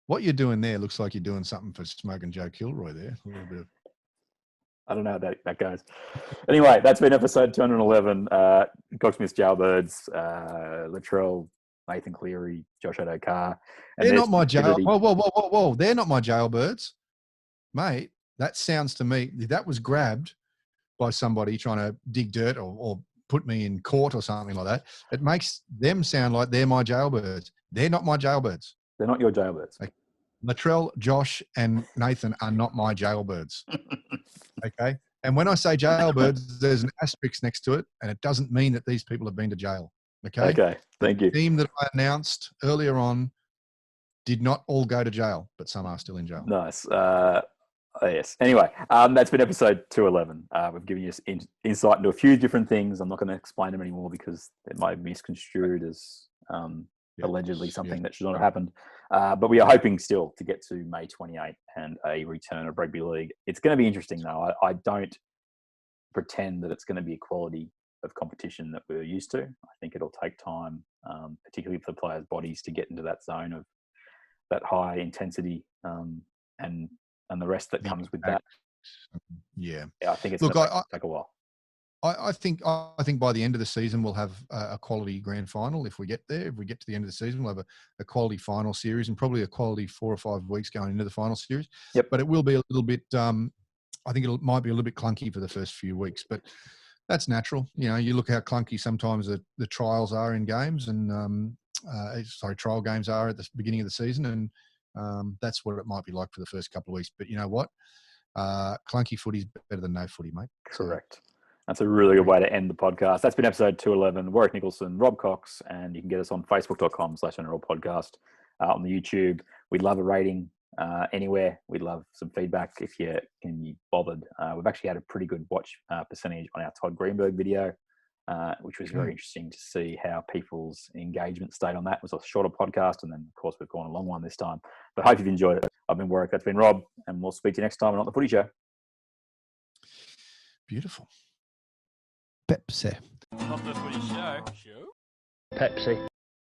What you're doing there looks like you're doing something for Smoking Joe Kilroy there. A little bit of... I don't know how that goes. Anyway, that's been episode 211. Coxsmith, Jailbirds, Latrell, Nathan Cleary, Josh Addo-Carr. They're not my jail. Whoa! They're not my Jailbirds, mate. That sounds to me that was grabbed by somebody trying to dig dirt or put me in court or something like that. It makes them sound like they're my Jailbirds. They're not my Jailbirds. They're not your Jailbirds. Okay. Latrell, Josh, and Nathan are not my Jailbirds. Okay? And when I say Jailbirds, there's an asterisk next to it, and it doesn't mean that these people have been to jail. Okay? Okay, thank you. The team that I announced earlier on did not all go to jail, but some are still in jail. Nice. Yes. Anyway, that's been episode 211. We've given you insight into a few different things. I'm not going to explain them anymore because it might be misconstrued as allegedly something that should not have happened. But we are hoping still to get to May 28 and a return of rugby league. It's going to be interesting, though. I don't pretend that it's going to be a quality of competition that we're used to. I think it'll take time, particularly for the players' bodies, to get into that zone of that high intensity and the rest that comes with that. Yeah. I think it's going to take a while. I think by the end of the season we'll have a quality grand final if we get there. If we get to the end of the season, we'll have a quality final series and probably a quality 4 or 5 weeks going into the final series. Yep. But it will be a little bit. I think it might be a little bit clunky for the first few weeks, but that's natural. You know, you look how clunky sometimes the trials are in games, and trial games are at the beginning of the season, and that's what it might be like for the first couple of weeks. But you know what? Clunky footy's better than no footy, mate. Correct. That's a really good way to end the podcast. That's been episode 211. Warrick Nicolson, Robb Cox, and you can get us on facebook.com/NRL podcast, on the YouTube. We'd love a rating anywhere. We'd love some feedback if you can be bothered. We've actually had a pretty good watch percentage on our Todd Greenberg video, which was very interesting to see how people's engagement stayed on that. It was a shorter podcast, and then, of course, we've gone a long one this time. But hope you've enjoyed it. I've been Warrick. That's been Robb, and we'll speak to you next time on Not The Footy Show. Beautiful. Pepsi. Not the footy show. Pepsi.